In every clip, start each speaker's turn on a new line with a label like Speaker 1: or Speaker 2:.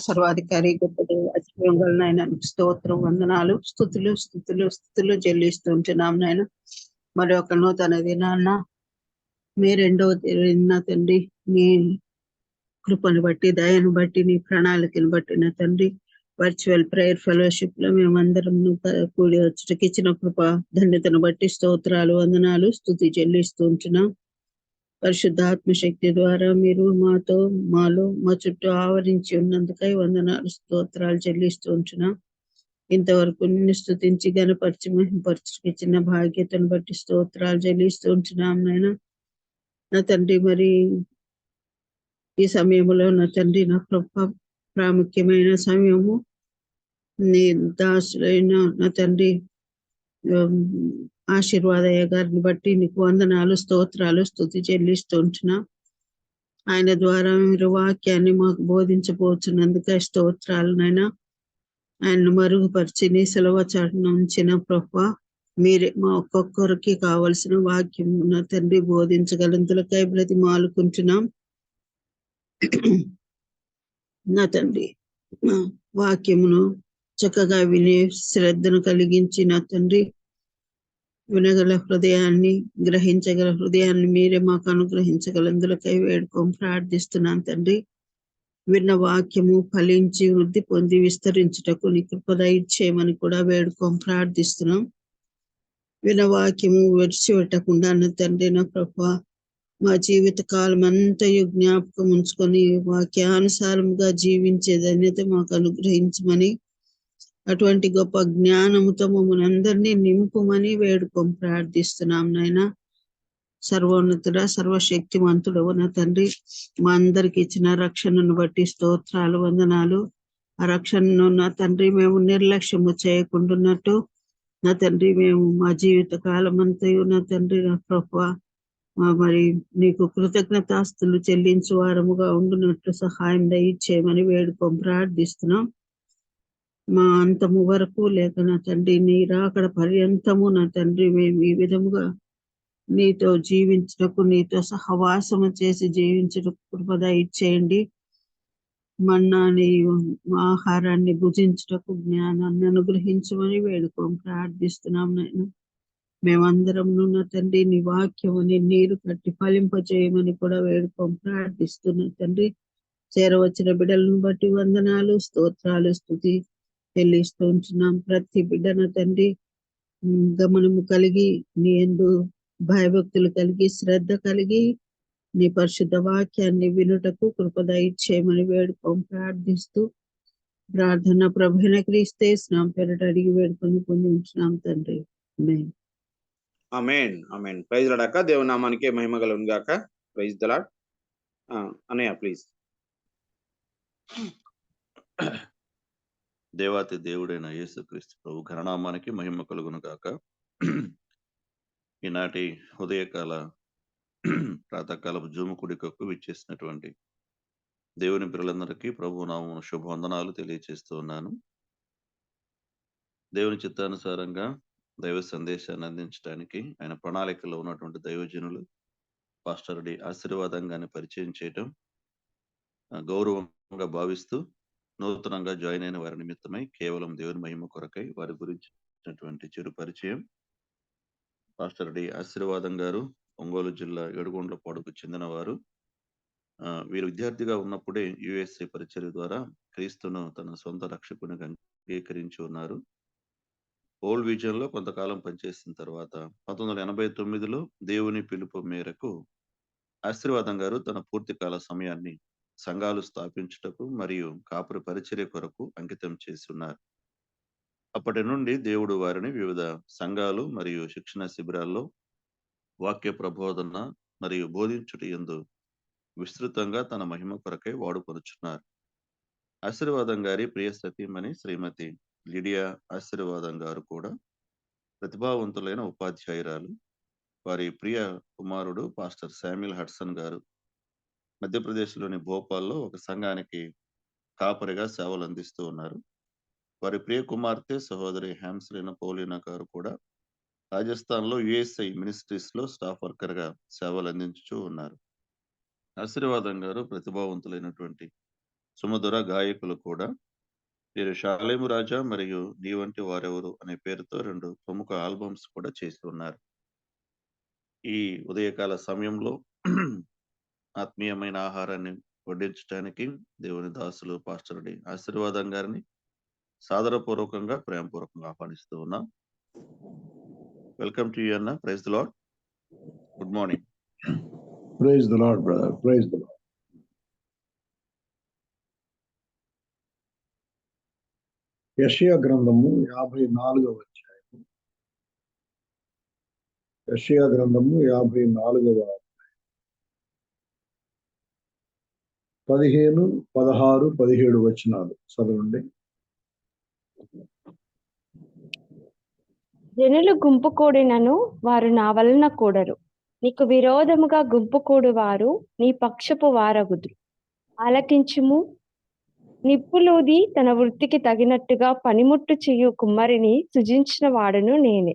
Speaker 1: సర్వాధికారి గొప్ప దేవాశ్రయంగా నాయన స్తోత్రం వందనాలు స్థుతులు స్థుతులు స్థుతులు చెల్లిస్తుంటున్నాం నాయన మరి ఒక నూతన దినాన్న మీ రెండవ నా తండ్రి మీ కృపను బట్టి దయను బట్టి నీ ప్రణాళికను బట్టి నా తండ్రి వర్చువల్ ప్రేయర్ ఫెలోషిప్ లో మేమందరం కూడి వచ్చుటకి ఇచ్చిన కృప ధన్యతను బట్టి స్తోత్రాలు వందనాలు స్థుతి చెల్లిస్తూ ఉంటున్నాం. పరిశుద్ధాత్మ శక్తి ద్వారా మీరు మాలో మా చుట్టూ ఆవరించి ఉన్నందుకై వందనాలు స్తోత్రాలు చెల్లిస్తూ ఉంటున్నాం. ఇంతవరకు నిన్ను స్తుతించి గణపరిచి మహింపరచుకి చిన్న భాగ్యతను బట్టి స్తోత్రాలు చెల్లిస్తూ ఉంటున్నాం నాయన. నా తండ్రి మరి ఈ సమయంలో నా తండ్రి నా గొప్ప ప్రాముఖ్యమైన సమయము నీ దాసులైన నా తండ్రి ఆశీర్వాదయ్య గారిని బట్టి నీకు వందనాలు స్తోత్రాలు స్తుతి చెల్లిస్తూ ఉంటున్నా. ఆయన ద్వారా మీరు వాక్యాన్ని మాకు బోధించబోతున్నందుకే స్తోత్రాలనైనా ఆయన్ను మరుగుపరిచి నీ సెలవు చాటున ఉంచిన ప్రభా మీరే మా ఒక్కొక్కరికి కావలసిన వాక్యం నా తండ్రి బోధించగలందులకై ప్రతి మాలుకుంటున్నాం. నా తండ్రి వాక్యమును చక్కగా వినే శ్రద్ధను కలిగించి నా తండ్రి వినగల హృదయాన్ని గ్రహించగల హృదయాన్ని మీరే మాకు అనుగ్రహించగలందులకై ప్రార్థిస్తున్నాను తండ్రి. విన్న వాక్యము ఫలించి వృద్ధి పొంది విస్తరించుటకు నీ కృపద ఇచ్చేయమని కూడా ప్రార్థిస్తున్నాం. విన్న వాక్యము విడిచిపెట్టకుండా నా తండ్రి నా ప్రభా మా జీవిత కాలం అంతయు జ్ఞాపకం ఉంచుకొని వాక్యానుసారంగా జీవించే ధన్యత మాకు అనుగ్రహించమని అటువంటి గొప్ప జ్ఞానముతో మమ్మల్ని అందరినీ నింపుమని ప్రార్థిస్తున్నాం నాయన. సర్వోన్నతుడ సర్వశక్తిమంతుడు నా తండ్రి మా అందరికి ఇచ్చిన రక్షణను బట్టి స్తోత్రాలు వందనాలు. ఆ రక్షణను నా తండ్రి మేము నిర్లక్ష్యము చేయకుండాన్నట్టు నా తండ్రి మేము మా జీవిత కాలం అంతయు నా తండ్రి నా ప్రభా మరి నీకు కృతజ్ఞతాస్తులు చెల్లించు వారముగా ఉండునట్లు సహాయం దయచేయమని ప్రార్థిస్తున్నాం. మా అంతము వరకు లేక నా తండ్రి నీ రాకడ పర్యంతము నా తండ్రి మేము ఈ విధముగా నీతో జీవించటకు నీతో సహవాసము చేసి జీవించటకు కృపద ఇచ్చేయండి. మన్నాని ఆహారాన్ని భుజించటకు జ్ఞానాన్ని అనుగ్రహించమని ప్రార్థిస్తున్నాం నేను. మేమందరం నా తండ్రి నీ వాక్యముని నీరు కట్టి ఫలింపజేయమని కూడా ప్రార్థిస్తున్నా తండ్రి. చేరవచ్చిన బిడ్డలను బట్టి వందనాలు స్తోత్రాలు స్తుతి చెల్లిస్తూ ఉంటున్నాం. ప్రతి బిడ్డన తండ్రి గమనము కలిగి నీ యందు భయభక్తులు కలిగి శ్రద్ధ కలిగి నీ పరిశుద్ధ వాక్యాన్ని వినుటకు కృపద ఇచ్చేయమని ప్రార్థిస్తూ ప్రార్థన ప్రభున క్రీస్తే స్నాం పేరట అడిగి పొంది ఉంటున్నాం తండ్రి.
Speaker 2: ఆమేన్ ఆమేన్. ప్రైజ్ లార్డ్ అక్క. దేవుని నామానికి మహిమ కలుగును గాక. Praise the Lord. అన్నయ్య ప్లీజ్.
Speaker 3: దేవాతి దేవుడైన యేసుక్రీస్తు ప్రభు ఘననామానికి మహిమ కలుగును గాక. ఈనాటి ఉదయకాల ప్రాతకాలపు జూము కుడికకు విచ్చేసినటువంటి దేవుని పిల్లలందరికీ ప్రభు నామమున శుభవందనాలు తెలియజేస్తూ ఉన్నాను. దేవుని చిత్తానుసారంగా దైవ సందేశాన్ని అందించడానికి ఆయన ప్రణాళికలో ఉన్నటువంటి దైవజనులు పాస్టర్ డి ఆశీర్వాదంగానే పరిచయం చేయటం గౌరవంగా భావిస్తూ నూతనంగా జాయిన్ అయిన వారి నిమిత్తమై కేవలం దేవుని మహిమ కొరకై వారి గురించినటువంటి చిరు పరిచయం. పాస్టర్ డి ఆశీర్వాదం గారు ఒంగోలు జిల్లా ఏడుగొండ్లపాడుకు చెందిన వారు. వీరు విద్యార్థిగా ఉన్నప్పుడే యుఎస్ఏ పరిచర్య ద్వారా క్రీస్తును తన సొంత రక్షకునిగా అంగీకరించి ఉన్నారు. ఓల్డ్ విజన్ లో కొంతకాలం పనిచేసిన తర్వాత 1989లో దేవుని పిలుపు మేరకు ఆశీర్వాదం గారు తన పూర్తి కాల సమయాన్ని సంఘాలు స్థాపించుటకు మరియు కాపురి పరిచర్య కొరకు అంకితం చేసి ఉన్నారు. అప్పటి నుండి దేవుడు వారిని వివిధ సంఘాలు మరియు శిక్షణ శిబిరాల్లో వాక్య ప్రబోధన మరియు బోధించుట యందు విస్తృతంగా తన మహిమ కొరకై వాడుకొనుచున్నారు. ఆశీర్వాదం గారి ప్రియ సతీమణి శ్రీమతి లిడియా ఆశీర్వాదం గారు కూడా ప్రతిభావంతులైన ఉపాధ్యాయురాలు. వారి ప్రియ కుమారుడు పాస్టర్ శామ్యుల్ హడ్సన్ గారు మధ్యప్రదేశ్లోని భోపాల్లో ఒక సంఘానికి కాపరిగా సేవలు అందిస్తూ ఉన్నారు. వారి ప్రియ కుమార్తె సహోదరి హ్యామ్స్లినా పౌలినా గారు కూడా రాజస్థాన్లో యుఎస్ఐ మినిస్ట్రీస్ లో స్టాఫ్ వర్కర్ గా సేవలు అందించుతూ ఉన్నారు. ఆశీర్వాదం గారు ప్రతిభావంతులైనటువంటి సుమధుర గాయకులు కూడా. వీరు షాలేము రాజా మరియు నీ వంటి వారెవరు అనే పేరుతో 2 ప్రముఖ ఆల్బమ్స్ కూడా చేసి ఉన్నారు. ఈ ఉదయకాల సమయంలో ఆత్మీయమైన ఆహారాన్ని వడ్డించడానికి దేవుని దాసులు పాస్టర్ డి ఆశీర్వాదం గారిని సాదరపూర్వకంగా ప్రేమపూర్వకంగా ఆహ్వానిస్తూ ఉన్నాం. వెల్కమ్ టు యూ అన్న. Praise the Lord. Good morning.
Speaker 4: Praise the Lord, brother. Praise the Lord. యెషయా గ్రంథము 54వ అధ్యాయం. యెషయా గ్రంథము 54వ 15, 16, 17 వచనాలు చదవండి.
Speaker 5: జనులు గుంపు కూడినను వారు నా వలన కూడరు. నీకు విరోధముగా గుంపు కూడు వారు నీ పక్షపు వారగుదురు. ఆలకించుము. నిప్పులూది తన వృత్తికి తగినట్టుగా పనిముట్టు చేయు కుమ్మరిని సృజించిన వాడను నేనే.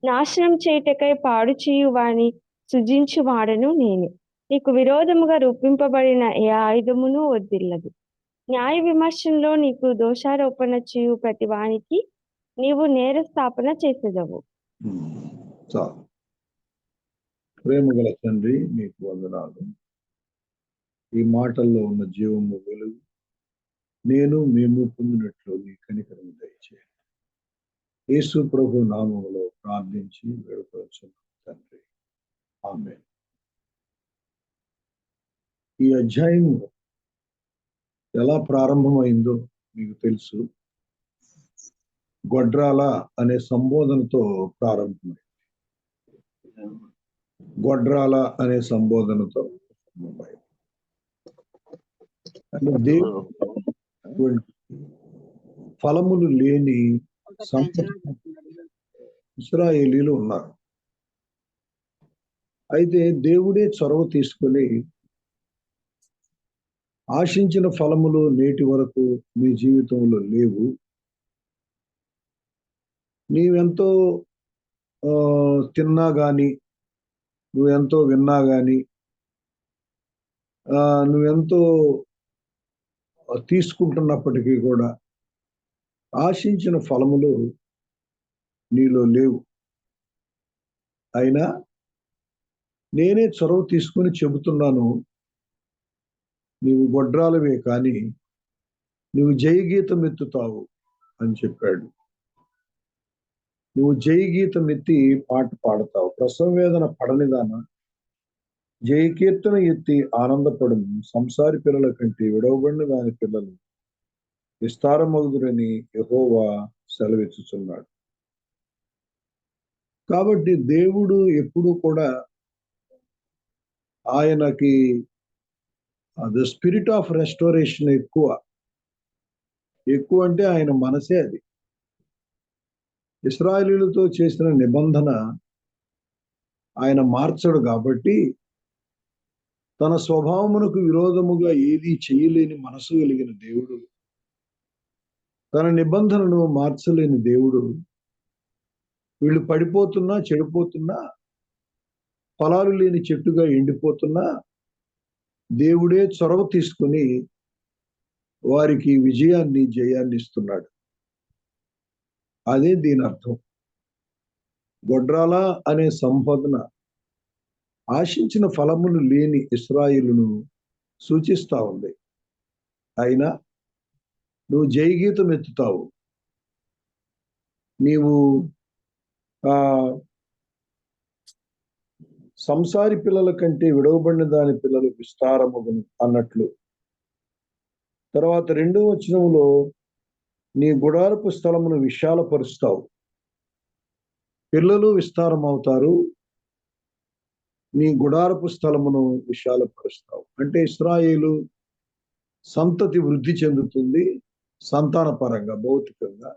Speaker 5: నాశనం చేయుటకై పాడు చేయు వాని సృజించు వాడను నేనే. నీకు విరోధముగా రూపింపబడిన ఏ ఆయుధమును వద్దిల్లదు. న్యాయ విమర్శంలో నీకు దోషారోపణ చేయు ప్రతి వానికి నీవు నేర స్థాపన చేసేదవు.
Speaker 4: చాలు. ప్రేమగల తండ్రి, మీకు వందనాలు. ఈ మాటల్లో ఉన్న జీవము వెలుగు మేము పొందినట్లు నీ కనికరము దయచేయండి. యేసు ప్రభు నామములో ప్రార్థించి వేడుకొనుచున్నాం తండ్రి. ఆమేన్. ఈ అధ్యాయం ఎలా ప్రారంభమైందో మీకు తెలుసు. గొడ్రాల అనే సంబోధనతో ప్రారంభమైంది. గొడ్రాల అనే సంబోధనతో అంటే దేవుడు ఫలములు లేని ఇశ్రాయేలీలు ఉన్నారు. అయితే దేవుడే చొరవ తీసుకొని ఆశించిన ఫలములు నేటి వరకు నీ జీవితంలో లేవు. నీవెంతో తిన్నా గాని, నువ్వెంతో విన్నా గాని, నువ్వెంతో తీసుకుంటున్నప్పటికీ కూడా ఆశించిన ఫలములు నీలో లేవు. అయినా నేనే చొరవ తీసుకొని చెబుతున్నాను, నీవు గొడ్రాలవే కానీ నువ్వు జయగీతం ఎత్తుతావు అని చెప్పాడు. నువ్వు జయగీతం ఎత్తి పాట పాడతావు. ప్రసవ వేదన పడనిదాన జయకీర్తన ఎత్తి ఆనందపడము. సంసారి పిల్లల కంటే విడవబడిన దాని పిల్లలు విస్తారమగుదురని యెహోవా సెలవిచ్చుచున్నాడు. కాబట్టి దేవుడు ఎప్పుడూ కూడా ఆయనకి ద స్పిరిట్ ఆఫ్ రెస్టోరేషన్ ఎక్కువ అంటే ఆయన మనసే అది. ఇశ్రాయేలీయులతో చేసిన నిబంధన ఆయన మార్చడు కాబట్టి తన స్వభావమునకు విరోధముగా ఏది చేయలేని మనసు కలిగిన దేవుడు, తన నిబంధనను మార్చలేని దేవుడు, వీళ్ళు పడిపోతున్నా చెడిపోతున్నా ఫలాలు లేని చెట్టుగా ఎండిపోతున్నా దేవుడే చొరవ తీసుకుని వారికి విజయాన్ని జయాన్ని ఇస్తున్నాడు. అదే దీని అర్థం. గొడ్రాల అనే సంబోధన ఆశించిన ఫలములు లేని ఇశ్రాయేలును సూచిస్తా ఉంది. అయినా నువ్వు జయగీతం ఎత్తుతావు. నీవు సంసారి పిల్లల కంటే విడవబడిన దాని పిల్లలు విస్తారమగును అన్నట్లు. తర్వాత 2వ వచనంలో నీ గుడారపు స్థలమును విశాలపరుస్తావు. పిల్లలు విస్తారం అవుతారు, నీ గుడారపు స్థలమును విశాలపరుస్తావు. అంటే ఇశ్రాయేలు సంతతి వృద్ధి చెందుతుంది, సంతాన పరంగా, భౌతికంగా.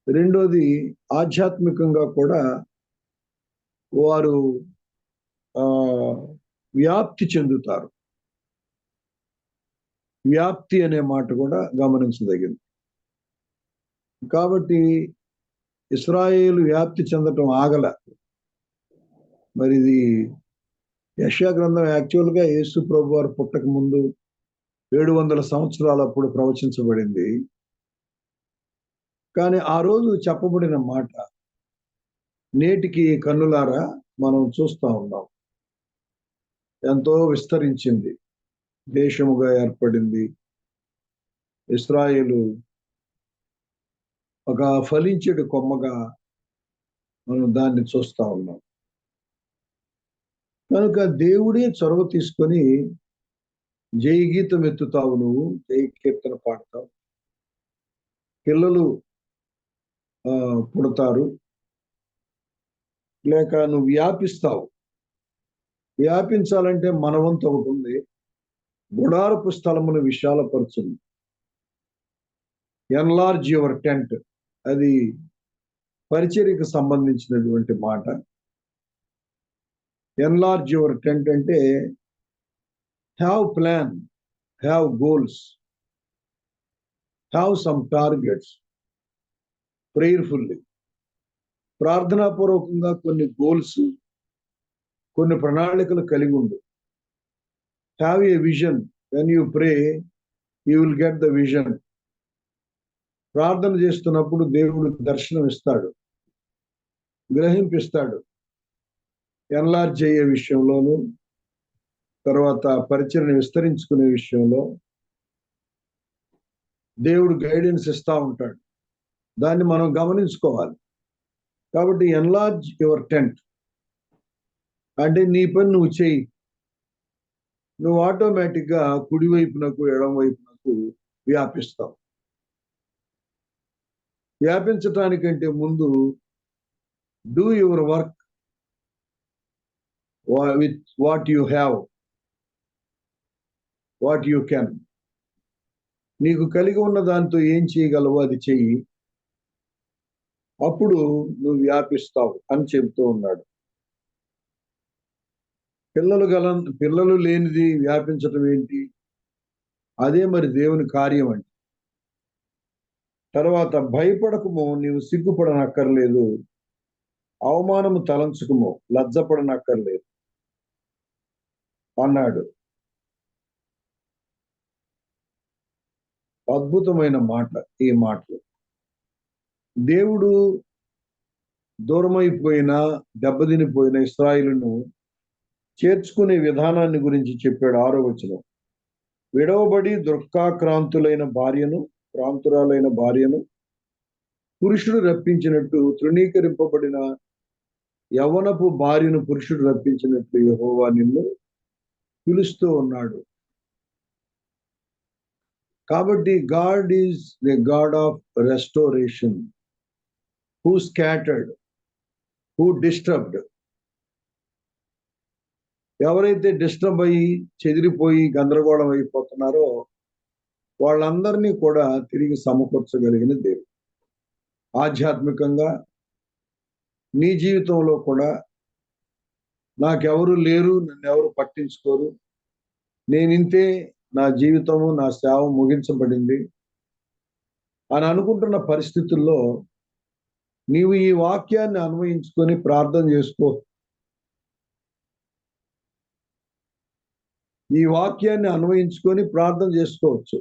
Speaker 4: రెండోది ఆధ్యాత్మికంగా కూడా వారు వ్యాప్తి చెందుతారు. వ్యాప్తి అనే మాట కూడా గమనించదగింది. కాబట్టి ఇశ్రాయేలు వ్యాప్తి చెందటం ఆగల. మరి ఇది యెషయా గ్రంథం యాక్చువల్గా యేసు ప్రభు వారు పుట్టక ముందు 700 సంవత్సరాలు అప్పుడు ప్రవచించబడింది. కానీ ఆ రోజు చెప్పబడిన మాట నేటికి కన్నులారా మనం చూస్తా ఉన్నాం. ఎంతో విస్తరించింది, దేశముగా ఏర్పడింది. ఇశ్రాయేలు ఒక ఫలించేడు కొమ్మగా మనం దాన్ని చూస్తా ఉన్నాం. కనుక దేవుడే చొరవ తీసుకొని జై గీతం ఎత్తుతావు, నువ్వు జై కీర్తన పాడతావు, పిల్లలు పుడతారు, లేక నువ్వు వ్యాపిస్తావు. వ్యాపించాలంటే మన వంతు ఒకటి ఉంది, గుడారపు స్థలమును విశాలపరచును. ఎన్లార్జ్ యువర్ టెంట్, అది పరిచర్యకు సంబంధించినటువంటి మాట. ఎన్లార్జ్ యువర్ టెంట్ అంటే have plan, have goals, have some targets, prayerfully, ప్రార్థనాపూర్వకంగా కొన్ని గోల్స్, కొన్ని ప్రణాళికలు కలిగి ఉండు. Have a vision. When you pray you will get the vision. ప్రార్థన చేస్తున్నప్పుడు దేవుడు దర్శనం ఇస్తాడు, గ్రహింపిస్తాడు. ఎన్లార్జ్ అయ్యే విషయంలోను, తర్వాత పరిచర్ని విస్తరించుకునే విషయంలో దేవుడు గైడెన్స్ ఇస్తా ఉంటాడు. దాన్ని మనం గమనించుకోవాలి. కాబట్టి ఎన్లార్జ్ యువర్ టెంట్ అంటే నీ పని నువ్వు చేయి. నువ్వు ఆటోమేటిక్గా కుడివైపునకు ఎడం వైపునకు వ్యాపిస్తావు. వ్యాపించటానికంటే ముందు do your work with what you have, what you can. నీకు కలిగి ఉన్న దాంతో ఏం చేయగలవో అది చెయ్యి, అప్పుడు నువ్వు వ్యాపిస్తావు అని చెబుతూ ఉన్నాడు. పిల్లలు లేనిది వ్యాపించటం ఏంటి? అదే మరి దేవుని కార్యం అంటే. తర్వాత భయపడకము, నీవు సిగ్గుపడనక్కర్లేదు, అవమానము తలంచుకుము, లజ్జపడనక్కర్లేదు అన్నాడు. అద్భుతమైన మాట ఈ మాటలు. దేవుడు దూరమైపోయిన, దెబ్బతినిపోయిన ఇశ్రాయేలును చేర్చుకునే విధానాన్ని గురించి చెప్పాడు. 6వ వచనం, విడవబడి దుఃఖాక్రాంతురాలైన భార్యను పురుషుడు రప్పించినట్టు, తృణీకరింపబడిన యవ్వనపు భార్యను పురుషుడు రప్పించినట్లు యెహోవా నిన్ను పిలుస్తూ ఉన్నాడు. కాబట్టి God is the God of restoration, who scattered, who disturbed. ఎవరైతే డిస్టర్బ్ అయ్యి చెదిరిపోయి గందరగోళం అయిపోతున్నారో వాళ్ళందరినీ కూడా తిరిగి సమకూర్చగలిగిన దేవుడు. ఆధ్యాత్మికంగా నీ జీవితంలో కూడా నాకెవరు లేరు, నన్ను ఎవరు పట్టించుకోరు, నేనింతే, నా జీవితము, నా సేవ ముగించబడింది అని అనుకుంటున్న పరిస్థితుల్లో నీవు ఈ వాక్యాన్ని అన్వయించుకొని ప్రార్థన చేసుకో. ఈ వాక్యాన్ని అన్వయించుకొని ప్రార్థన చేసుకోవచ్చు.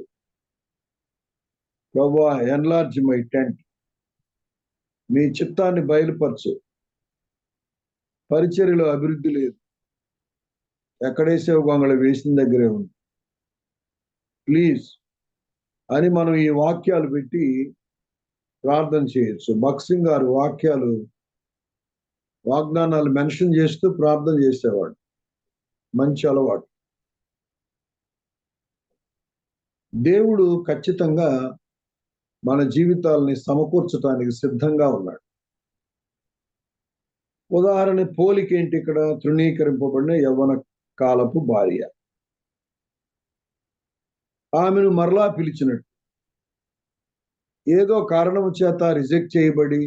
Speaker 4: ప్రభువా, ఎన్లార్జ్ మై టెంట్, నీ చిత్తాన్ని బయలుపరచు. పరిచర్యలో అభివృద్ధి లేదు, ఎక్కడేసేవ గొంగళ వేసిన దగ్గరే ఉంది, ప్లీజ్ అని మనం ఈ వాక్యాలు పెట్టి ప్రార్థన చేయొచ్చు. భక్సింగ్ గారు వాగ్దానాలు మెన్షన్ చేస్తూ ప్రార్థన చేసేవాడు. మంచి అలవాటు. దేవుడు ఖచ్చితంగా మన జీవితాలని సమకూర్చడానికి సిద్ధంగా ఉన్నాడు. ఉదాహరణ పోలిక ఏంటి ఇక్కడ? తృణీకరింపబడిన యవ్వన కాలపు భార్య, ఆమెను మరలా పిలిచినట్టు, ఏదో కారణం చేత రిజెక్ట్ చేయబడి,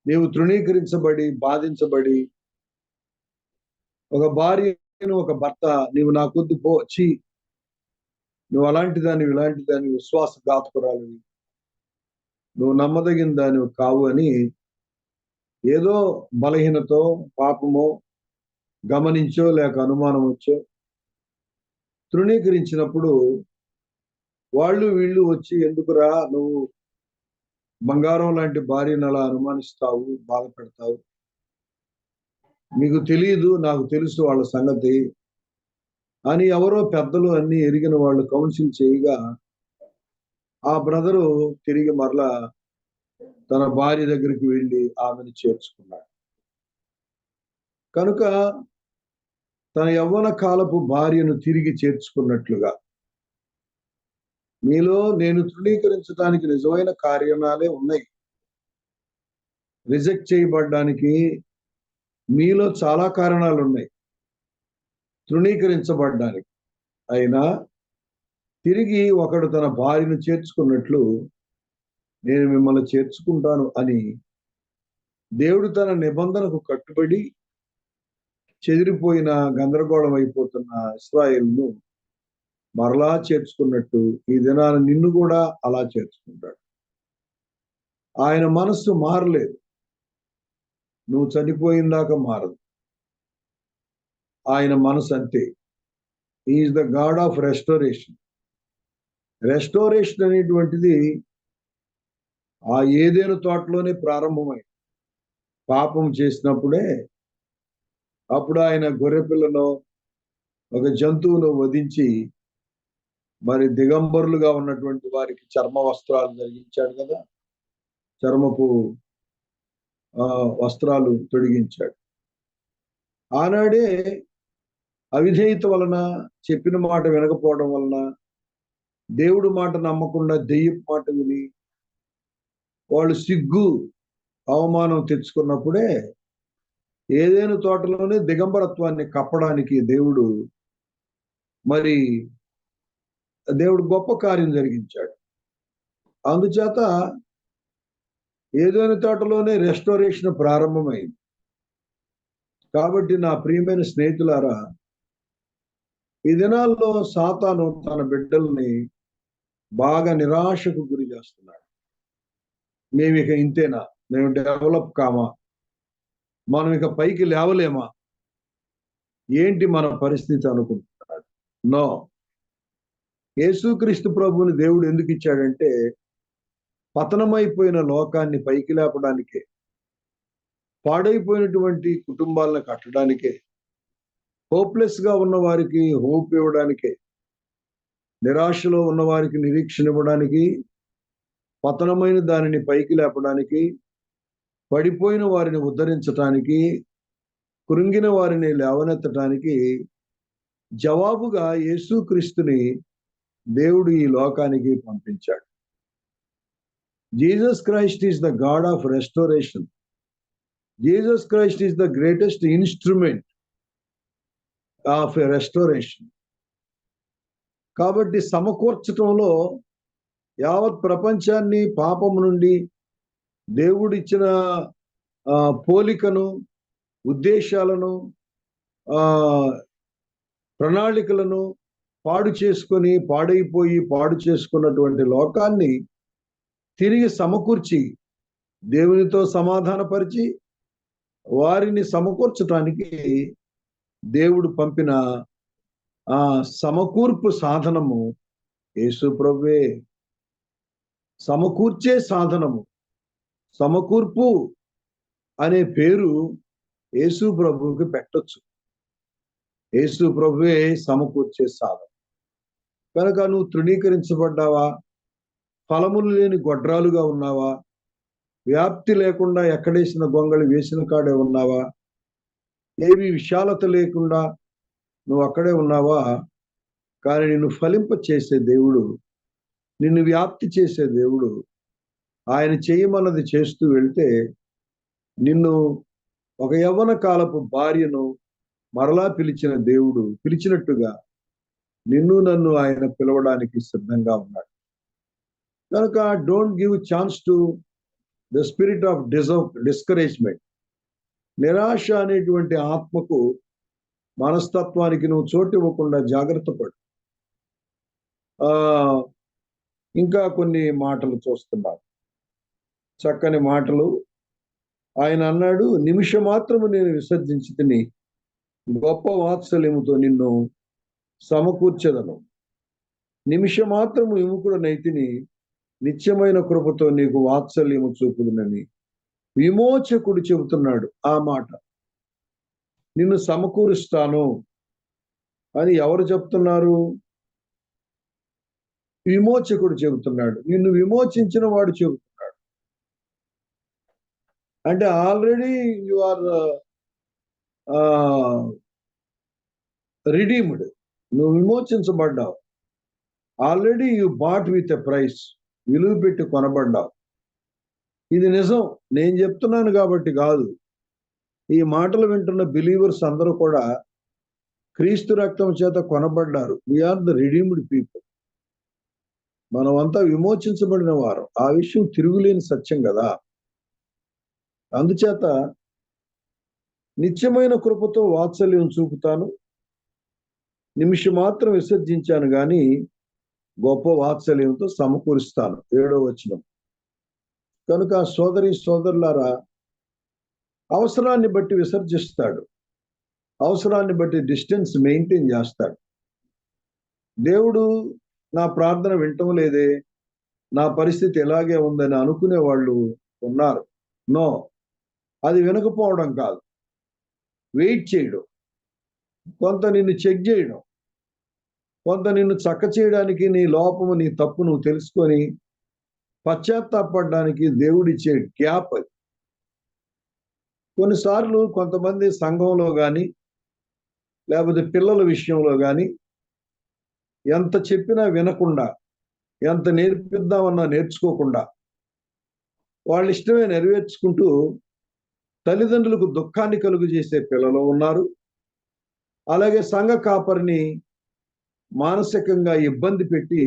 Speaker 4: నీవు తృణీకరించబడి, బాధించబడి, ఒక భార్యను ఒక భర్త, నీవు నా కొద్ది పోచి, నువ్వు అలాంటి దానివి, ఇలాంటి దానివి, విశ్వాసఘాతుకురాలివి, నువ్వు నమ్మదగిన దానివి కావు అని ఏదో బలహీనతో, పాపమో గమనించో, లేక అనుమానం వచ్చో తృణీకరించినప్పుడు వాళ్ళు వీళ్ళు వచ్చి, ఎందుకురా నువ్వు బంగారం లాంటి భార్యను అలా అనుమానిస్తావు, బాధ పెడతావు, నీకు తెలియదు, నాకు తెలుసు వాళ్ళ సంగతి అని ఎవరో పెద్దలు అన్ని ఎరిగిన వాళ్ళు కౌన్సిల్ చేయగా ఆ బ్రదరు తిరిగి మరలా తన భార్య దగ్గరికి వెళ్ళి ఆమెను చేర్చుకున్నాడు. కనుక తన యవ్వన కాలపు భార్యను తిరిగి చేర్చుకున్నట్లుగా మీలో నేను తృణీకరించడానికి నిజమైన కారణాలే ఉన్నాయి. రిజెక్ట్ చేయబడ్డానికి మీలో చాలా కారణాలు ఉన్నాయి, తృణీకరించబడ్డానికి. అయినా తిరిగి ఒకడు తన భార్యను చేర్చుకున్నట్లు నేను మిమ్మల్ని చేర్చుకుంటాను అని దేవుడు తన నిబంధనకు కట్టుబడి చెదిరిపోయిన, గందరగోళం అయిపోతున్న ఇశ్రాయేలును మరలా చేర్చుకున్నట్టు ఈ దినాన నిన్ను కూడా అలా చేర్చుకుంటాడు. ఆయన మనస్సు మారలేదు, నువ్వు చనిపోయిందాక మారదు. ఆయన మనసు అంతే. Is the God of restoration. Restoration అనేటువంటిది ఆ ఏదైనా తోటలోనే ప్రారంభమైంది. పాపం చేసినప్పుడే అప్పుడు ఆయన గొర్రెపిల్లను, ఒక జంతువును వధించి మరి దిగంబరులుగా ఉన్నటువంటి వారికి చర్మ వస్త్రాలు ధరించాడు కదా, చర్మపు వస్త్రాలు తొడిగించాడు. ఆనాడే అవిధేయత వలన, చెప్పిన మాట వినకపోవడం వలన, దేవుడు మాట నమ్మకుండా దెయ్యపు మాట విని వాళ్ళు సిగ్గు, అవమానం తెచ్చుకున్నప్పుడే ఏదైనా తోటలోనే దిగంబరత్వాన్ని కప్పడానికి దేవుడు గొప్ప కార్యం జరిగించాడు. అందుచేత ఏదైనా తోటలోనే రెస్టోరేషన్ ప్రారంభమైంది. కాబట్టి నా ప్రియమైన స్నేహితులారా, ఈ దినాల్లో సాతాను తన బిడ్డల్ని బాగా నిరాశకు గురి చేస్తున్నాడు. మేము ఇక ఇంతేనా, మేము డెవలప్ కామా, మనం ఇక పైకి లేవలేమా, ఏంటి మన పరిస్థితి అనుకుంటున్నాడు. నో, యేసుక్రీస్తు ప్రభువుని దేవుడు ఎందుకు ఇచ్చాడంటే పతనమైపోయిన లోకాన్ని పైకి లేపడానికే, పాడైపోయినటువంటి కుటుంబాలను కట్టడానికే, హోప్లెస్ గా ఉన్న వారికి హోప్ ఇవ్వడానికే, నిరాశలో ఉన్న వారికి నిరీక్షణ ఇవ్వడానికి, పతనమైన దానిని పైకి లేపడానికి, పడిపోయిన వారిని ఉద్ధరించటానికి, కృంగిన వారిని లేవనెత్తడానికి జవాబుగా యేసుక్రీస్తుని దేవుడు ఈ లోకానికి పంపించాడు. Jesus Christ is the God of restoration. Jesus Christ is the greatest instrument of a restoration. కాబట్టి సమకూర్చటంలో యావత్ ప్రపంచాన్ని పాపము నుండి దేవుడిచ్చిన పోలికను, ఉద్దేశాలను, ప్రణాళికలను పాడు చేసుకున్నటువంటి లోకాన్ని తిరిగి సమకూర్చి దేవునితో సమాధానపరిచి వారిని సమకూర్చటానికి దేవుడు పంపిన సమకూర్పు సాధనము యేసు ప్రభువే. సమకూర్చే సాధనము, సమకూర్పు అనే పేరు యేసు ప్రభువుకి పెట్టొచ్చు. యేసు ప్రభువే సమకూర్చే సాధన. కనుక నువ్వు తృణీకరించబడ్డావా, ఫలములు లేని గొడ్రాలుగా ఉన్నావా, వ్యాప్తి లేకుండా ఎక్కడేసిన గొంగళి వేసిన కాడే ఉన్నావా, ఏమి విశాలత లేకుండా నువ్వు అక్కడే ఉన్నావా, కానీ నిన్ను ఫలింప చేసే దేవుడు, నిన్ను వ్యాప్తి చేసే దేవుడు, ఆయన చేయమన్నది చేస్తూ వెళ్తే నిన్ను ఒక యవ్వన కాలపు భార్యను మరలా పిలిచిన దేవుడు పిలిచినట్టుగా నిన్ను నన్ను ఆయన పిలవడానికి సిద్ధంగా ఉన్నాడు. కనుక don't give chance to the spirit of discouragement. నిరాశ అనేటువంటి ఆత్మకు, మనస్తత్వానికి నువ్వు చోటు ఇవ్వకుండా జాగ్రత్త పడు. ఇంకా కొన్ని మాటలు చూస్తున్నాం, చక్కని మాటలు. ఆయన అన్నాడు, నిమిషం మాత్రము నేను విసర్జించి తిని గొప్ప వాత్సల్యముతో నిన్ను సమకూర్చెదను. నిమిషమాత్రము విముఖుడనైతిని, నిత్యమైన కృపతో నీకు వాత్సల్యము చూపుదునని విమోచకుడు చెబుతున్నాడు. ఆ మాట నిన్ను సమకూరుస్తాను అని ఎవరు చెప్తున్నారు? విమోచకుడు చెబుతున్నాడు. నిన్ను విమోచించిన వాడు చెబుతున్నాడు. అంటే ఆల్రెడీ యు ఆర్ రిడీమ్డ్. నువ్వు విమోచించబడ్డావు. Already you bought with a price. విలువ పెట్టి కొనబడ్డావు. ఇది నిజం. నేను చెప్తున్నాను కాబట్టి కాదు. ఈ మాటలు వింటున్న బిలీవర్స్ అందరూ కూడా క్రీస్తు రక్తం చేత కొనబడ్డారు. We are the redeemed people. మనమంతా విమోచించబడిన వారు. ఆ విషయం తిరుగులేని సత్యం కదా. అందుచేత నిత్యమైన కృపతో వాత్సల్యం చూపుతాను. నిమిషం మాత్రం విసర్జించాను గాని గొప్ప వాత్సల్యంతో సమకూరుస్తాను. 7వ వచనం. కనుక సోదరి సోదరులారా, అవసరాన్ని బట్టి విసర్జిస్తాడు. అవసరాన్ని బట్టి డిస్టెన్స్ మెయింటైన్ చేస్తాడు. దేవుడు నా ప్రార్థన వింటం లేదే, నా పరిస్థితి ఎలాగే ఉందని అనుకునే వాళ్ళు ఉన్నారు. నో, అది వినకపోవడం కాదు, వెయిట్ చేయడం, కొంత నిన్ను చెక్ చేయడం, కొంత నిన్ను చక్క చేయడానికి, నీ లోపము నీ తప్పు నువ్వు తెలుసుకొని పశ్చాత్తాపడడానికి దేవుడిచ్చే గ్యాప్ అది. కొన్నిసార్లు కొంతమంది సంఘంలో కానీ లేకపోతే పిల్లల విషయంలో కానీ ఎంత చెప్పినా వినకుండా, ఎంత నేర్పిద్దామన్నా నేర్చుకోకుండా వాళ్ళ ఇష్టమే నెరవేర్చుకుంటూ తల్లిదండ్రులకు దుఃఖాన్ని కలుగు చేసే పిల్లలు ఉన్నారు. అలాగే సంఘ కాపరిని మానసికంగా ఇబ్బంది పెట్టి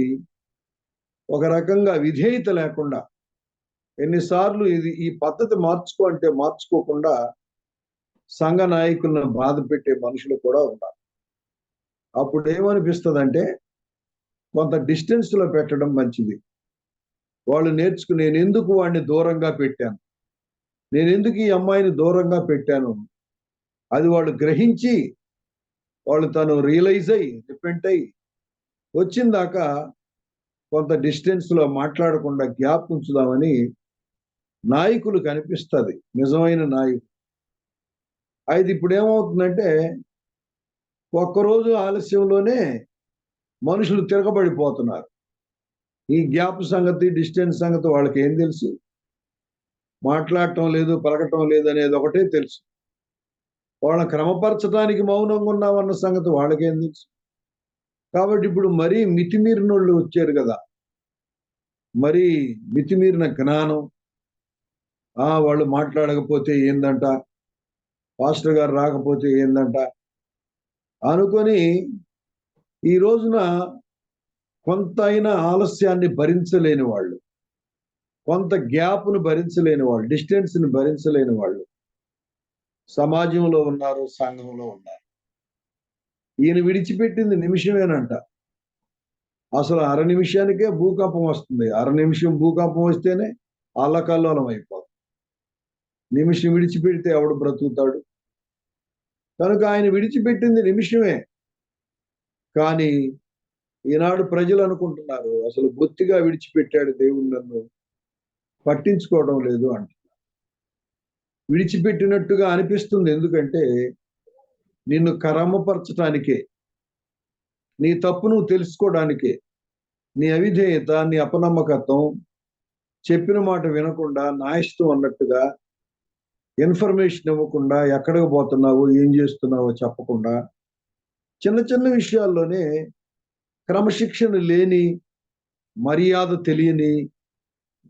Speaker 4: ఒక రకంగా విధేయత లేకుండా, ఎన్నిసార్లు ఈ పద్ధతి మార్చుకో అంటే మార్చుకోకుండా సంఘ నాయకులను బాధ పెట్టే మనుషులు కూడా ఉన్నారు. అప్పుడు ఏమనిపిస్తుంది అంటే కొంత డిస్టెన్స్ లో పెట్టడం మంచిది. వాళ్ళు నేర్చుకుని, నేను ఎందుకు వాడిని దూరంగా పెట్టాను, నేను ఎందుకు ఈ అమ్మాయిని దూరంగా పెట్టాను, అది వాళ్ళు గ్రహించి వాళ్ళు తను రియలైజ్ అయ్యి రిపెంట్ అయ్యి వచ్చిందాకా కొంత డిస్టెన్స్ లో మాట్లాడకుండా గ్యాప్ ఉంచుదామని నాయకులు కనిపిస్తుంది, నిజమైన నాయకులు. అయితే ఇప్పుడు ఏమవుతుందంటే ఒక్కరోజు ఆలస్యంలోనే మనుషులు తిరగబడిపోతున్నారు. ఈ గ్యాప్ సంగతి, డిస్టెన్స్ సంగతి వాళ్ళకి ఏం తెలుసు? మాట్లాడటం లేదు, పలకటం లేదు అనేది ఒకటే తెలుసు. వాళ్ళని క్రమపరచడానికి మౌనంగా ఉన్నామన్న సంగతి వాళ్ళకేం తెలుసు? కాబట్టి ఇప్పుడు మరీ మితిమీరినోళ్ళు వచ్చారు కదా, మరీ మితిమీరిన జ్ఞానం. వాళ్ళు మాట్లాడకపోతే ఏందంట, పాస్టర్ గారు రాకపోతే ఏందంట అనుకొని ఈ రోజున కొంత అయినా ఆలస్యాన్ని భరించలేని వాళ్ళు, కొంత గ్యాప్ను భరించలేని వాళ్ళు, డిస్టెన్స్ని భరించలేని వాళ్ళు సమాజంలో ఉన్నారు, సంఘంలో ఉన్నారు. ఈయన విడిచిపెట్టింది నిమిషమేనంట. అసలు అర నిమిషానికే భూకంపం వస్తుంది. అర నిమిషం భూకంపం వస్తేనే అల్లకల్లోలం అయిపోతుంది. నిమిషం విడిచిపెడితే ఎవడు బ్రతుకుతాడు? కనుక ఆయన విడిచిపెట్టింది నిమిషమే. కానీ ఈనాడు ప్రజలు అనుకుంటున్నారు అసలు బొత్తిగా విడిచిపెట్టాడు దేవుడు, నన్ను పట్టించుకోవడం లేదు అంటున్నారు. విడిచిపెట్టినట్టుగా అనిపిస్తుంది. ఎందుకంటే నిన్ను క్రమపరచడానికే, నీ తప్పు నువ్వు తెలుసుకోవడానికే, నీ అవిధేయత, నీ అపనమ్మకత్వం, చెప్పిన మాట వినకుండా నా ఇష్టం అన్నట్టుగా ఇన్ఫర్మేషన్ ఇవ్వకుండా, ఎక్కడికి పోతున్నావో ఏం చేస్తున్నావో చెప్పకుండా, చిన్న చిన్న విషయాల్లోనే క్రమశిక్షణ లేని, మర్యాద తెలియని,